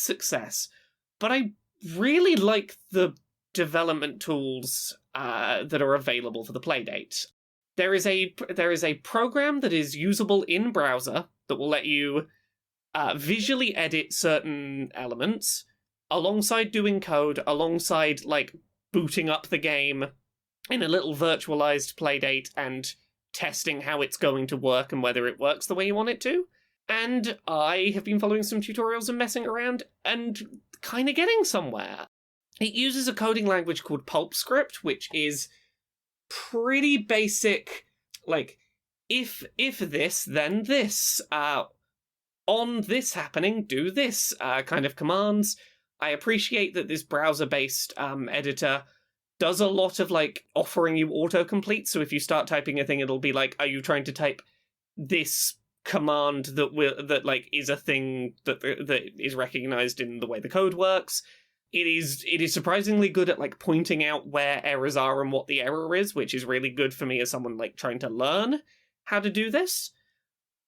success. But I really like the development tools that are available for the Playdate. There is a program that is usable in browser that will let you visually edit certain elements alongside doing code, alongside, booting up the game in a little virtualized Playdate and testing how it's going to work and whether it works the way you want it to. And I have been following some tutorials and messing around and kind of getting somewhere. It uses a coding language called PulpScript, which is pretty basic, if this, then this. On this happening, do this kind of commands. I appreciate that this browser-based editor does a lot of, offering you autocomplete, so if you start typing a thing, it'll be are you trying to type this command that is a thing that is recognized in the way the code works? It is surprisingly good at, pointing out where errors are and what the error is, which is really good for me as someone, trying to learn how to do this.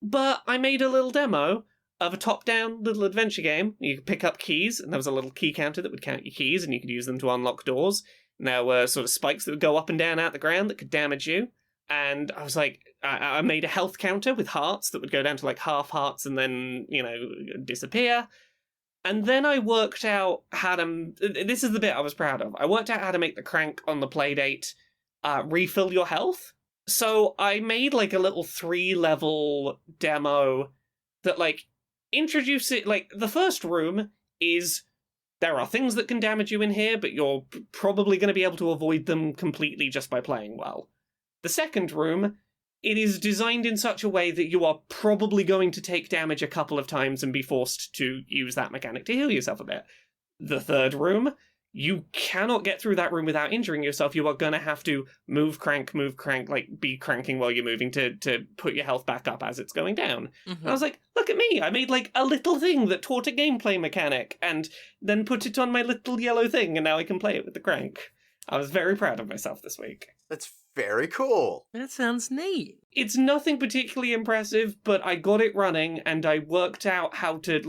But I made a little demo of a top-down little adventure game. You could pick up keys, and there was a little key counter that would count your keys, and you could use them to unlock doors. And there were sort of spikes that would go up and down out the ground that could damage you. And I was I made a health counter with hearts that would go down to half hearts and then, disappear. And then I worked out how to... This is the bit I was proud of. I worked out how to make the crank on the Playdate refill your health. So I made a little 3-level demo that introduce it. The first room is there are things that can damage you in here, but you're probably going to be able to avoid them completely just by playing well. The second room, it is designed in such a way that you are probably going to take damage a couple of times and be forced to use that mechanic to heal yourself a bit. The third room, you cannot get through that room without injuring yourself. You are going to have to move, crank, be cranking while you're moving to put your health back up as it's going down. Mm-hmm. And I was look at me, I made a little thing that taught a gameplay mechanic and then put it on my little yellow thing, and now I can play it with the crank. I was very proud of myself this week. That's very cool. That sounds neat. It's nothing particularly impressive, but I got it running, and I worked out how to,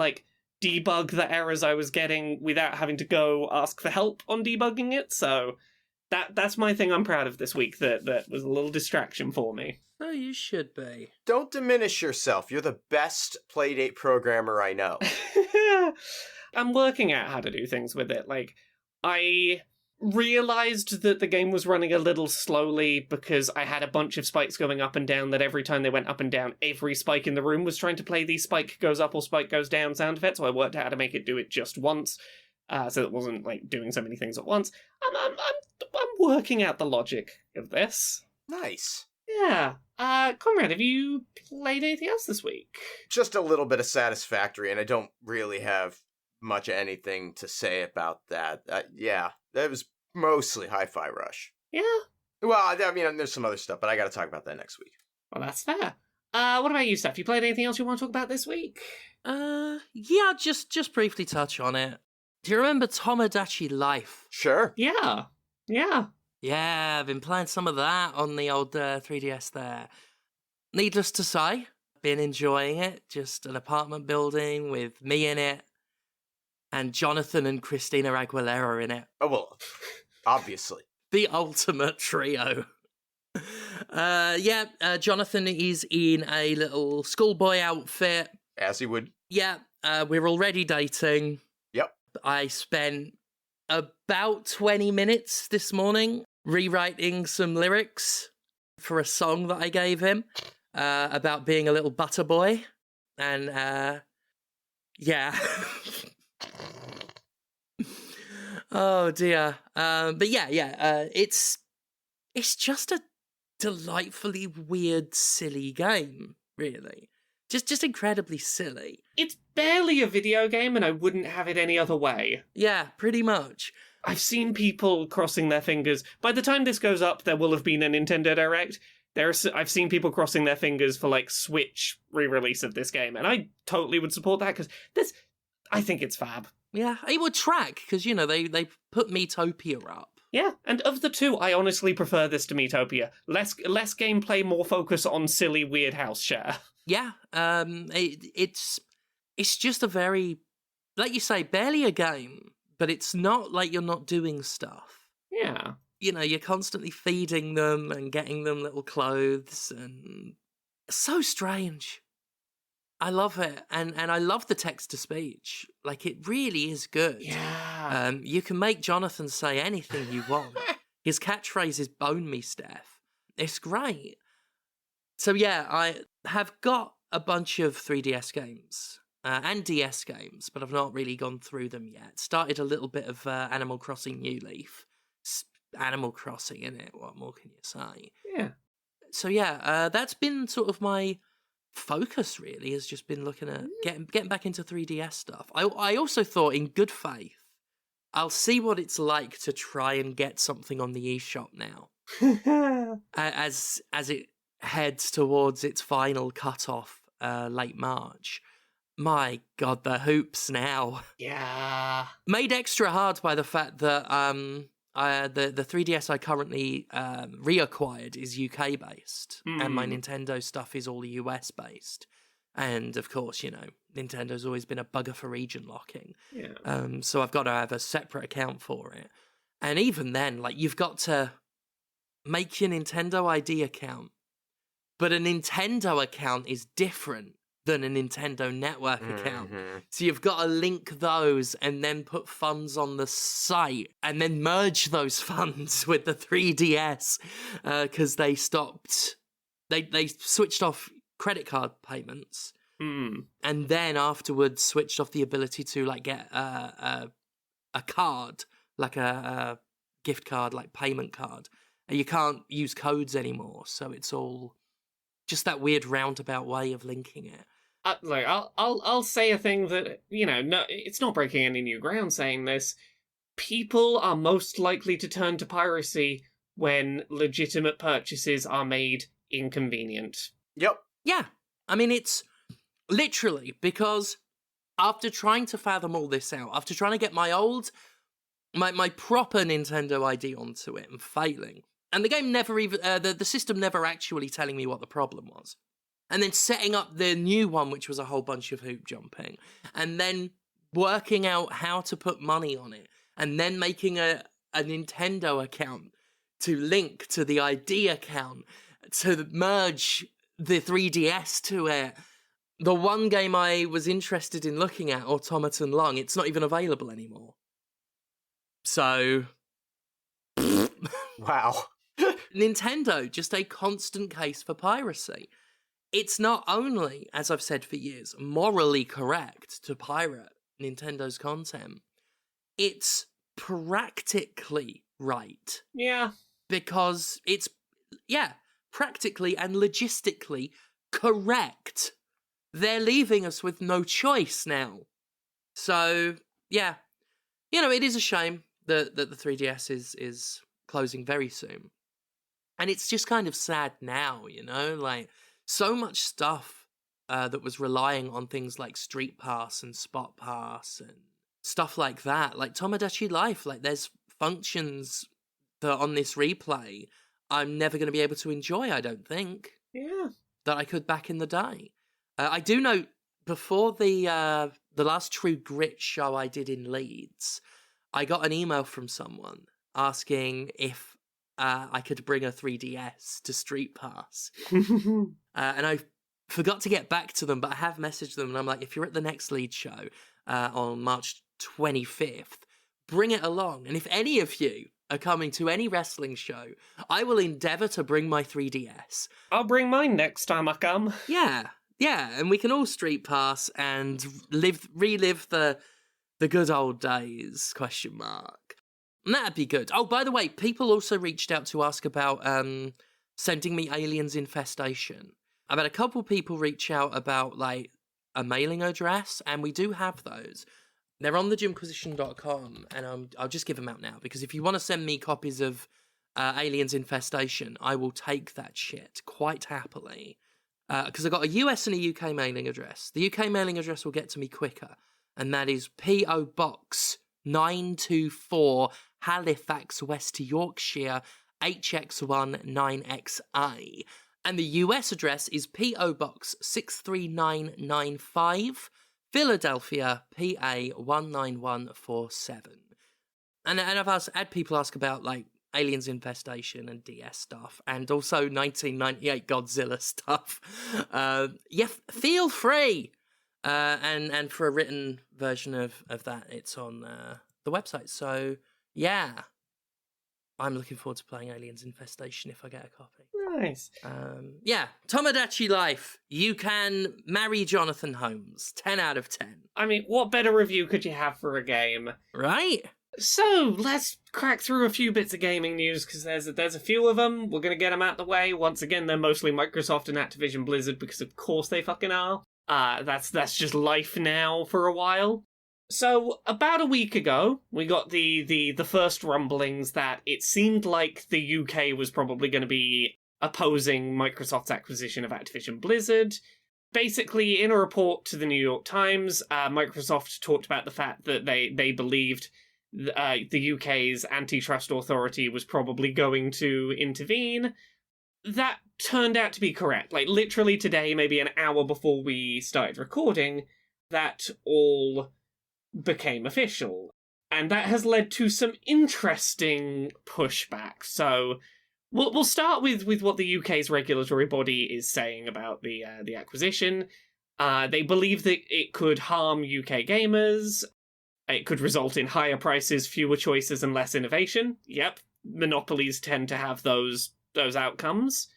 debug the errors I was getting without having to go ask for help on debugging it, so that's my thing I'm proud of this week, that was a little distraction for me. Oh, you should be. Don't diminish yourself. You're the best Playdate programmer I know. I'm working out how to do things with it. I realized that the game was running a little slowly because I had a bunch of spikes going up and down that every time they went up and down, every spike in the room was trying to play the spike goes up or spike goes down sound effect, so I worked out how to make it do it just once, so it wasn't doing so many things at once. I'm working out the logic of this. Nice. Yeah. Conrad, have you played anything else this week? Just a little bit of Satisfactory, and I don't really have much anything to say about that. Yeah, that was mostly Hi-Fi Rush. Yeah. Well, I mean, there's some other stuff, but I got to talk about that next week. Well, that's fair. What about you, Steph? You played anything else you want to talk about this week? Yeah, just briefly touch on it. Do you remember Tomodachi Life? Sure. Yeah. Yeah, I've been playing some of that on the old 3DS there. Needless to say, been enjoying it. Just an apartment building with me in it, and Jonathan and Christina Aguilera in it. Oh, well, obviously. The ultimate trio. Jonathan is in a little schoolboy outfit. As he would. Yeah, we're already dating. Yep. I spent about 20 minutes this morning rewriting some lyrics for a song that I gave him about being a little butter boy. And, yeah. Oh, dear. It's just a delightfully weird, silly game, really. Just incredibly silly. It's barely a video game, and I wouldn't have it any other way. Yeah, pretty much. I've seen people crossing their fingers. By the time this goes up, there will have been a Nintendo Direct. I've seen people crossing their fingers for, Switch re-release of this game, and I totally would support that, because I think it's fab. Yeah, it would track, because, they put Miitopia up. Yeah, and of the two, I honestly prefer this to Miitopia. Less gameplay, more focus on silly, weird house share. Yeah, it's just a very, like you say, barely a game, but it's not like you're not doing stuff. Yeah. You know, you're constantly feeding them and getting them little clothes, and it's so strange. I love it, and I love the text-to-speech. Like, it really is good. Yeah. You can make Jonathan say anything you want. His catchphrase is "bone me, Steph." It's great. So yeah, I have got a bunch of 3DS games and DS games, but I've not really gone through them yet. Started a little bit of Animal Crossing New Leaf. Animal Crossing, innit? What more can you say? Yeah. So yeah, that's been sort of my focus, really, has just been looking at getting back into 3DS stuff. I also thought, in good faith, I'll see what it's like to try and get something on the eShop now. as it heads towards its final cutoff late March. My God, the hoops now. Yeah. Made extra hard by the fact that the 3DS I currently reacquired is UK based, and my Nintendo stuff is all US based. And of course, you know, Nintendo's always been a bugger for region locking. Yeah. So I've got to have a separate account for it. And even then, like, you've got to make your Nintendo ID account. But a Nintendo account is different than a Nintendo Network account. So you've got to link those and then put funds on the site and then merge those funds with the 3DS because they switched off credit card payments and then afterwards switched off the ability to like get a card, like a gift card, like payment card. And you can't use codes anymore, so it's all just that weird roundabout way of linking it. Like I'll say a thing that, you know, no, it's not breaking any new ground saying this. People are most likely to turn to piracy when legitimate purchases are made inconvenient. Yep. Yeah. I mean, it's literally because after trying to fathom all this out, after trying to get my proper Nintendo ID onto it and failing, and the game never even, the system never actually telling me what the problem was. And then setting up the new one, which was a whole bunch of hoop jumping. And then working out how to put money on it. And then making a Nintendo account to link to the ID account. To merge the 3DS to it. The one game I was interested in looking at, Automaton Lung, it's not even available anymore. So... Wow. Nintendo, just a constant case for piracy. It's not only, as I've said for years, morally correct to pirate Nintendo's content, it's practically right. Yeah. Because it's, practically and logistically correct. They're leaving us with no choice now. So, yeah. You know, it is a shame that the 3DS is closing very soon. And it's just kind of sad now, you know? Like, so much stuff that was relying on things like Street Pass and Spot Pass and stuff like that. Like, Tomodachi Life, like, there's functions that on this replay I'm never going to be able to enjoy, I don't think. Yeah. That I could back in the day. I do know, before the last True Grit show I did in Leeds, I got an email from someone asking if I could bring a 3DS to Street Pass. And I forgot to get back to them, but I have messaged them, and I'm like, if you're at the next Leeds show on March 25th, bring it along. And if any of you are coming to any wrestling show, I will endeavour to bring my 3DS. I'll bring mine next time I come. Yeah, and we can all Street Pass and relive the good old days, ? And that'd be good. Oh, by the way, people also reached out to ask about sending me Aliens Infestation. I've had a couple people reach out about, like, a mailing address, and we do have those. They're on the Jimquisition.com, and I'll just give them out now, because if you want to send me copies of Aliens Infestation, I will take that shit quite happily. Because I've got a US and a UK mailing address. The UK mailing address will get to me quicker, and that is P.O. Box 924 Halifax, West Yorkshire, HX19XA. And the US address is P.O. Box 63995, Philadelphia, PA 19147. And I've had people ask about, like, Aliens Infestation and DS stuff, and also 1998 Godzilla stuff. Feel free. And for a written version of that, it's on the website. So, yeah. I'm looking forward to playing Aliens Infestation if I get a copy. Nice. Tomodachi Life. You can marry Jonathan Holmes. 10 out of 10. I mean, what better review could you have for a game? Right? So, let's crack through a few bits of gaming news, because there's a few of them. We're going to get them out the way. Once again, they're mostly Microsoft and Activision Blizzard, because of course they fucking are. That's just life now for a while. So, about a week ago, we got the first rumblings that it seemed like the UK was probably going to be opposing Microsoft's acquisition of Activision Blizzard. Basically, in a report to the New York Times, Microsoft talked about the fact that they believed the UK's antitrust authority was probably going to intervene. That turned out to be correct. Like, literally today, maybe an hour before we started recording, that all became official. And that has led to some interesting pushback. So we'll start with what the UK's regulatory body is saying about the acquisition. They believe that it could harm UK gamers. It could result in higher prices, fewer choices, and less innovation. Yep, monopolies tend to have those outcomes.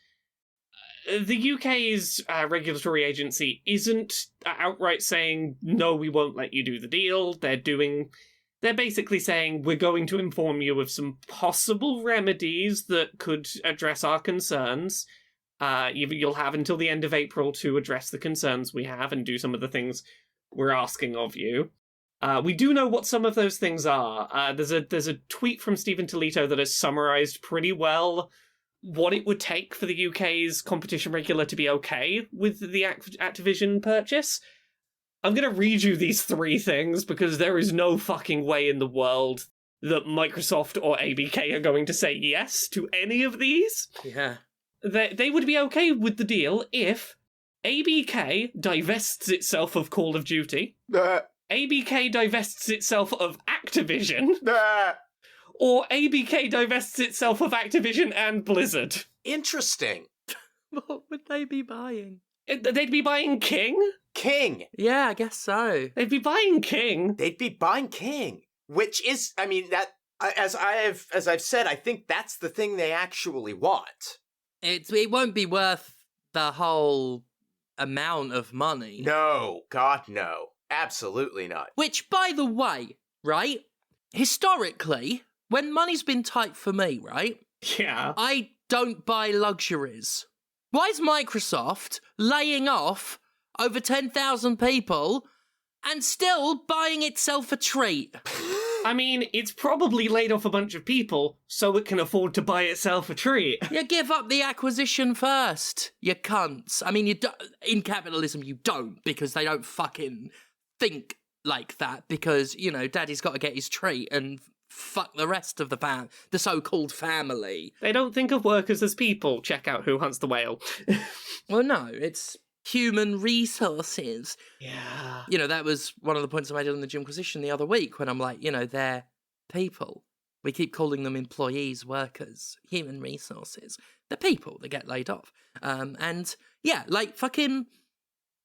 The UK's regulatory agency isn't outright saying, no, we won't let you do the deal. They're basically saying, we're going to inform you of some possible remedies that could address our concerns. You'll have until the end of April to address the concerns we have and do some of the things we're asking of you. We do know what some of those things are. There's a tweet from Stephen Tolito that has summarized pretty well what it would take for the UK's competition regulator to be okay with the Activision purchase. I'm going to read you these three things because there is no fucking way in the world that Microsoft or ABK are going to say yes to any of these. Yeah. They would be okay with the deal if ABK divests itself of Call of Duty, ABK divests itself of Activision, or ABK divests itself of Activision and Blizzard. Interesting. What would they be buying? They'd be buying King? King. Yeah, I guess so. They'd be buying King. They'd be buying King, which is, I mean, that as I've said, I think that's the thing they actually want. It won't be worth the whole amount of money. No, God, no. Absolutely not. Which, by the way, right? Historically, when money's been tight for me, right? Yeah. I don't buy luxuries. Why is Microsoft laying off over 10,000 people and still buying itself a treat? I mean, it's probably laid off a bunch of people so it can afford to buy itself a treat. You give up the acquisition first, you cunts. I mean, in capitalism, you don't, because they don't fucking think like that, because, you know, daddy's got to get his treat and fuck the rest of the so-called family. They don't think of workers as people. Check out Who Hunts the Whale. Well, no, it's human resources. Yeah. You know, that was one of the points I made on the Jimquisition the other week, when I'm like, you know, they're people. We keep calling them employees, workers, human resources. They're people that get laid off. And yeah, like, fucking,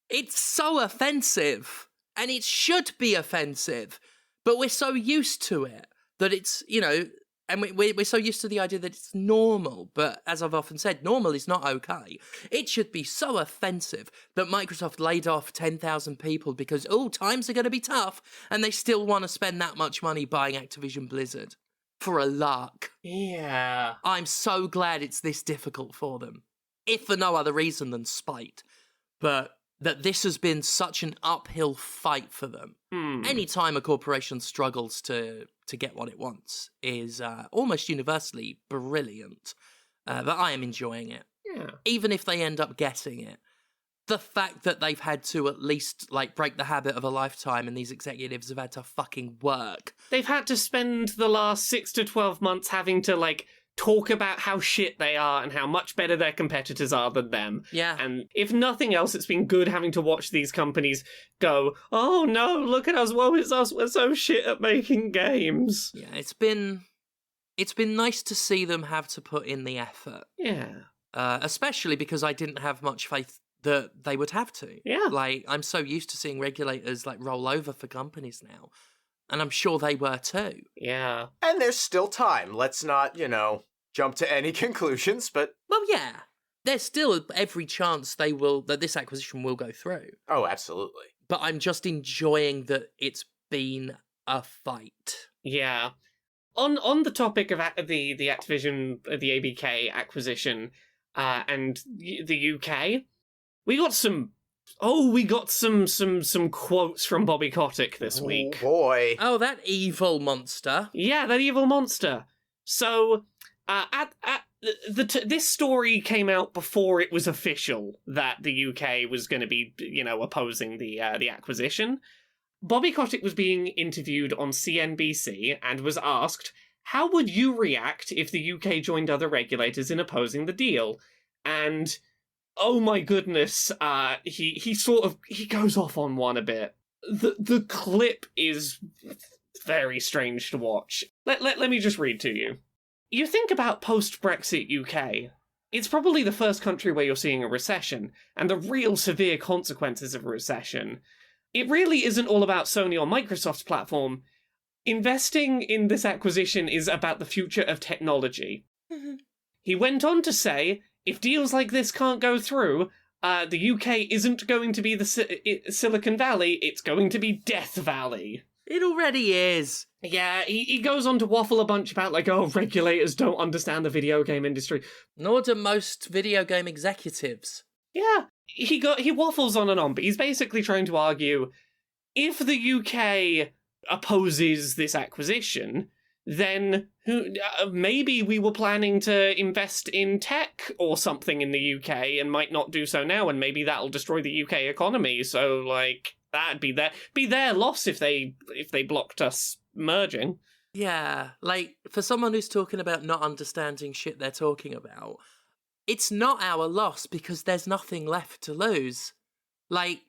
it's so offensive, and it should be offensive, but we're so used to it that it's, you know, and we're so used to the idea that it's normal, but as I've often said, normal is not okay. It should be so offensive that Microsoft laid off 10,000 people because, times are going to be tough, and they still want to spend that much money buying Activision Blizzard for a lark. Yeah. I'm so glad it's this difficult for them, if for no other reason than spite. But that this has been such an uphill fight for them. Anytime a corporation struggles to get what it wants is almost universally brilliant. But I am enjoying it. Yeah. Even if they end up getting it. the fact that they've had to at least, like, break the habit of a lifetime and these executives have had to fucking work. They've had to spend the last 6 to 12 months having to, like, talk about how shit they are and how much better their competitors are than them. Yeah. And if nothing else, it's been good having to watch these companies go, oh no, look at us, woe is us, we're so shit at making games. Yeah, it's been nice to see them have to put in the effort. Yeah. Especially because I didn't have much faith that they would have to. Yeah. Like, I'm so used to seeing regulators, like, roll over for companies now. And I'm sure they were too. Yeah. And there's still time. Let's not, jump to any conclusions, but... Well, yeah. There's still every chance that this acquisition will go through. Oh, absolutely. But I'm just enjoying that it's been a fight. Yeah. On the topic of the Activision, the ABK acquisition, and the UK, we got some quotes from Bobby Kotick this week. Oh, boy. Oh, that evil monster. Yeah, that evil monster. So, this story came out before it was official that the UK was going to be, opposing the acquisition. Bobby Kotick was being interviewed on CNBC and was asked, how would you react if the UK joined other regulators in opposing the deal? And, oh my goodness, he goes off on one a bit. The clip is very strange to watch. Let me just read to you. You think about post-Brexit UK. It's probably the first country where you're seeing a recession, and the real severe consequences of a recession. It really isn't all about Sony or Microsoft's platform. Investing in this acquisition is about the future of technology. He went on to say, if deals like this can't go through, the UK isn't going to be the Silicon Valley, it's going to be Death Valley. It already is. Yeah, he goes on to waffle a bunch about, like, oh, regulators don't understand the video game industry. Nor do most video game executives. Yeah, he waffles on and on, but he's basically trying to argue, if the UK opposes this acquisition, then maybe we were planning to invest in tech or something in the UK and might not do so now, and maybe that'll destroy the UK economy. So, like, that'd be their loss if they blocked us merging. Yeah, like, for someone who's talking about not understanding shit they're talking about, it's not our loss because there's nothing left to lose. Like,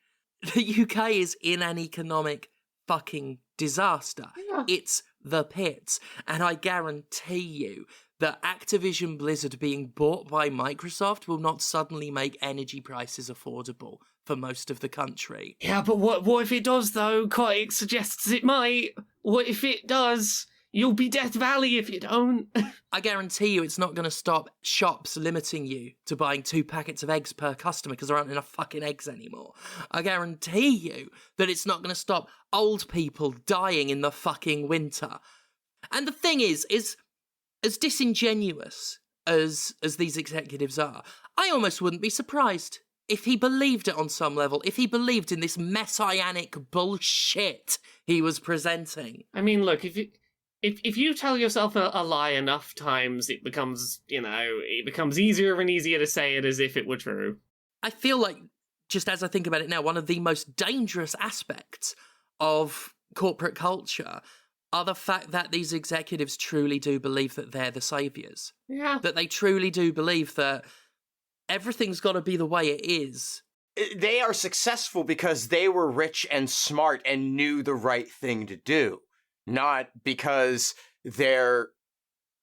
the UK is in an economic fucking disaster. Yeah. It's the pits. And I guarantee you that Activision Blizzard being bought by Microsoft will not suddenly make energy prices affordable for most of the country. Yeah, but what if it does, though? Kotick suggests it might. What if it does? You'll be Death Valley if you don't. I guarantee you it's not going to stop shops limiting you to buying 2 packets of eggs per customer because there aren't enough fucking eggs anymore. I guarantee you that it's not going to stop old people dying in the fucking winter. And the thing is as disingenuous as these executives are, I almost wouldn't be surprised if he believed it on some level, if he believed in this messianic bullshit he was presenting. I mean, look, if you tell yourself a lie enough times, it becomes, it becomes easier and easier to say it as if it were true. I feel like, just as I think about it now, one of the most dangerous aspects of corporate culture are the fact that these executives truly do believe that they're the saviours. Yeah. That they truly do believe that everything's got to be the way it is. They are successful because they were rich and smart and knew the right thing to do. Not because their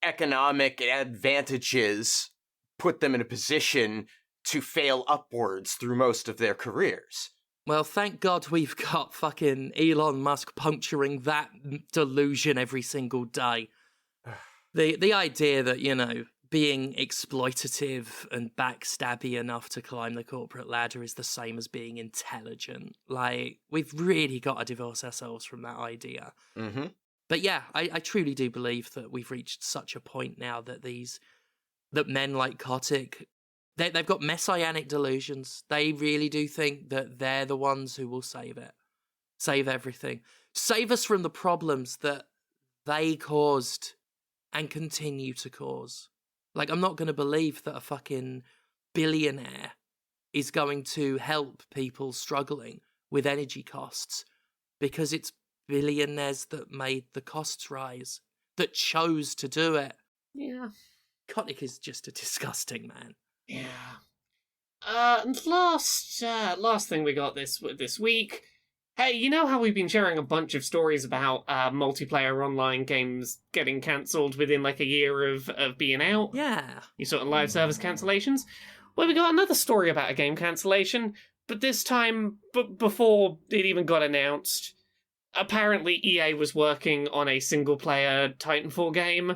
economic advantages put them in a position to fail upwards through most of their careers. Well, thank God we've got fucking Elon Musk puncturing that delusion every single day. The idea that, being exploitative and backstabby enough to climb the corporate ladder is the same as being intelligent. Like, we've really got to divorce ourselves from that idea. Mm-hmm. But yeah, I truly do believe that we've reached such a point now that that men like Kotick, they've got messianic delusions. They really do think that they're the ones who will save it. Save everything. Save us from the problems that they caused and continue to cause. Like, I'm not going to believe that a fucking billionaire is going to help people struggling with energy costs because it's billionaires that made the costs rise, that chose to do it. Yeah. Kotick is just a disgusting man. Yeah. And last thing we got this week. Hey, you know how we've been sharing a bunch of stories about multiplayer online games getting cancelled within like a year of being out? Yeah. You sort of live service cancellations? Well, we got another story about a game cancellation, but this time, before it even got announced, apparently EA was working on a single-player Titanfall game,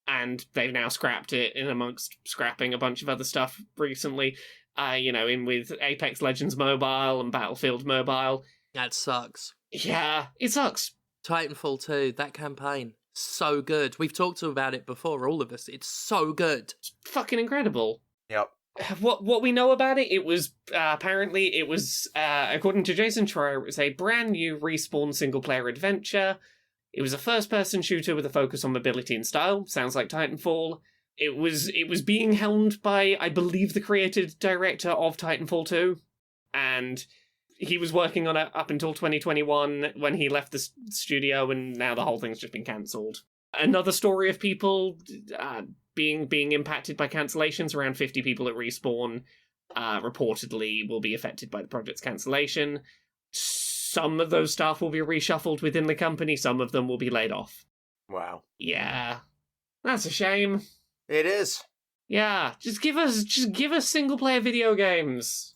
and they've now scrapped it in amongst scrapping a bunch of other stuff recently, in with Apex Legends Mobile and Battlefield Mobile. That sucks. Yeah, it sucks. Titanfall 2, that campaign, so good. We've talked about it before, all of us. It's so good. It's fucking incredible. Yep. What we know about it, it was, apparently, it was, according to Jason Schreier, it was a brand new Respawn single-player adventure. It was a first-person shooter with a focus on mobility and style. Sounds like Titanfall. It was being helmed by, I believe, the creative director of Titanfall 2. And he was working on it up until 2021 when he left the studio, and now the whole thing's just been cancelled. Another story of people being impacted by cancellations. Around 50 people at Respawn reportedly will be affected by the project's cancellation. Some of those staff will be reshuffled within the company. Some of them will be laid off. Wow. Yeah. That's a shame. It is. Yeah. Just give us single-player video games.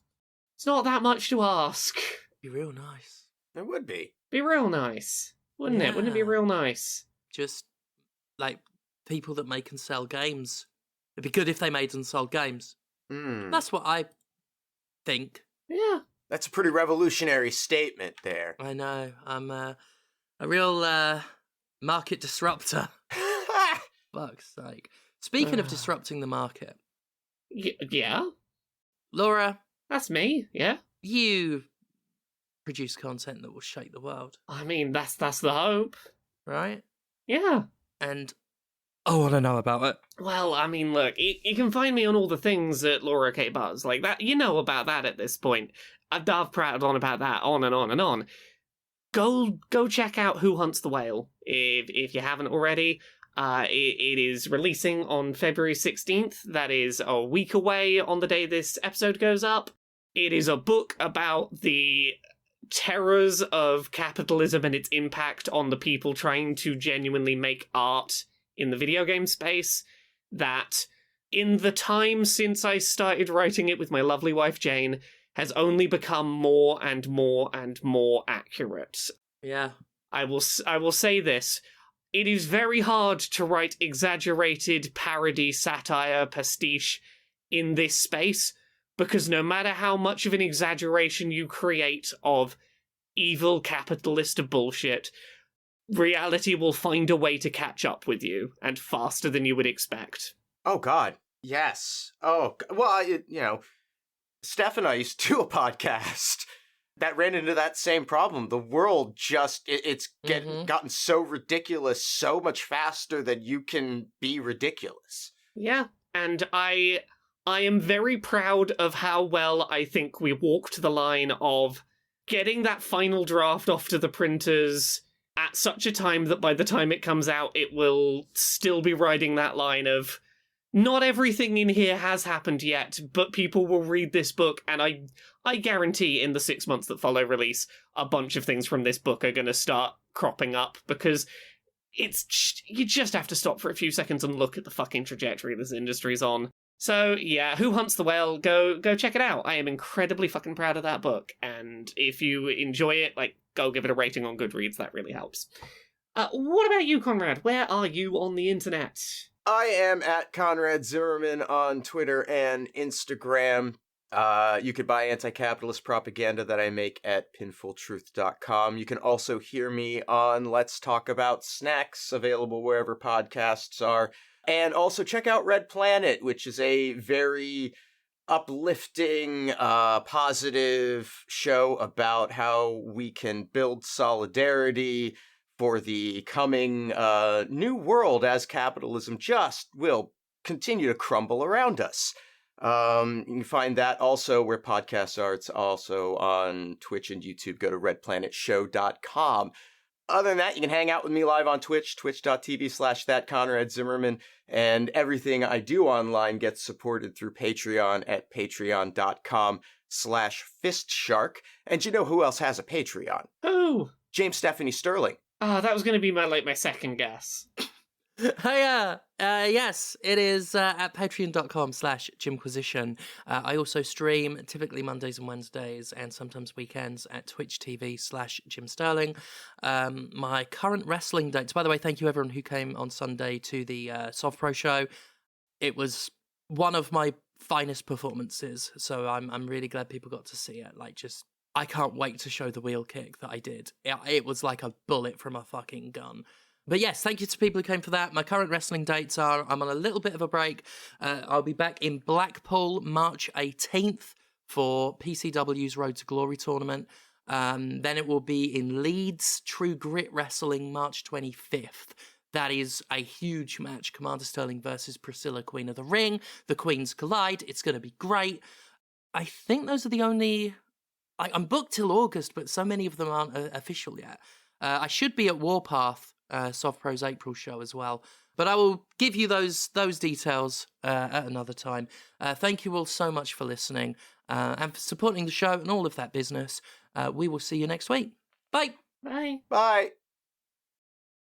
It's not that much to ask. Be real nice. It would be. Be real nice. Wouldn't it? Wouldn't it be real nice? Just, like, people that make and sell games. It'd be good if they made and sold games. That's what I think. Yeah. That's a pretty revolutionary statement there. I know. I'm a real market disruptor. Fuck's sake. Speaking of disrupting the market. Yeah? Laura. That's me, yeah? You produce content that will shake the world. I mean, that's the hope. Right? Yeah. And I want to know about it. Well, I mean, look, you can find me on all the things at Laura K. Buzz. Like, that, you know about that at this point. I've prattled on about that on and on and on. Go check out Who Hunts the Whale, if you haven't already. It is releasing on February 16th. That is a week away on the day this episode goes up. It is a book about the terrors of capitalism and its impact on the people trying to genuinely make art in the video game space. That, in the time since I started writing it with my lovely wife Jane, has only become more and more and more accurate. Yeah. I will say this. It is very hard to write exaggerated parody, satire, pastiche in this space, because no matter how much of an exaggeration you create of evil capitalist bullshit, reality will find a way to catch up with you, and faster than you would expect. Oh, God. Yes. Oh, well, Steph and I used to do a podcast that ran into that same problem. The world just, it's gotten so ridiculous so much faster than you can be ridiculous. Yeah, and I am very proud of how well I think we walked the line of getting that final draft off to the printers at such a time that by the time it comes out, it will still be riding that line of, not everything in here has happened yet, but people will read this book, and I guarantee in the 6 months that follow release, a bunch of things from this book are going to start cropping up, because you just have to stop for a few seconds and look at the fucking trajectory this industry's on. So, yeah, Who Hunts the Whale? Go check it out. I am incredibly fucking proud of that book, and if you enjoy it, go give it a rating on Goodreads. That really helps. What about you, Conrad? Where are you on the internet? I am at Conrad Zimmerman on Twitter and Instagram. You could buy anti-capitalist propaganda that I make at pinfultruth.com. You can also hear me on Let's Talk About Snacks, available wherever podcasts are. And also check out Red Planet, which is a very uplifting, positive show about how we can build solidarity for the coming new world as capitalism just will continue to crumble around us. You can find that also where podcasts are. It's also on Twitch and YouTube. Go to redplanetshow.com. Other than that, you can hang out with me live on Twitch, twitch.tv/thatConrad Zimmerman, and everything I do online gets supported through Patreon at patreon.com/fistshark. And you know who else has a Patreon? Who? James Stephanie Sterling. That was going to be my second guess. Hiya! Yes, it is at patreon.com/Jimquisition. I also stream typically Mondays and Wednesdays and sometimes weekends at Twitch TV/Jim Sterling. My current wrestling dates, by the way, thank you everyone who came on Sunday to the SovPro show. It was one of my finest performances, so I'm really glad people got to see it. I can't wait to show the wheel kick that I did. It was like a bullet from a fucking gun. But yes, thank you to people who came for that. My current wrestling dates are, I'm on a little bit of a break. I'll be back in Blackpool March 18th for PCW's Road to Glory tournament. Then it will be in Leeds, True Grit Wrestling, March 25th. That is a huge match. Commander Sterling versus Priscilla, Queen of the Ring. The Queens collide. It's going to be great. I think those are the only... I'm booked till August, but so many of them aren't official yet. I should be at Warpath, SovPro's April show as well. But I will give you those details at another time. Thank you all so much for listening and for supporting the show and all of that business. We will see you next week. Bye. Bye. Bye.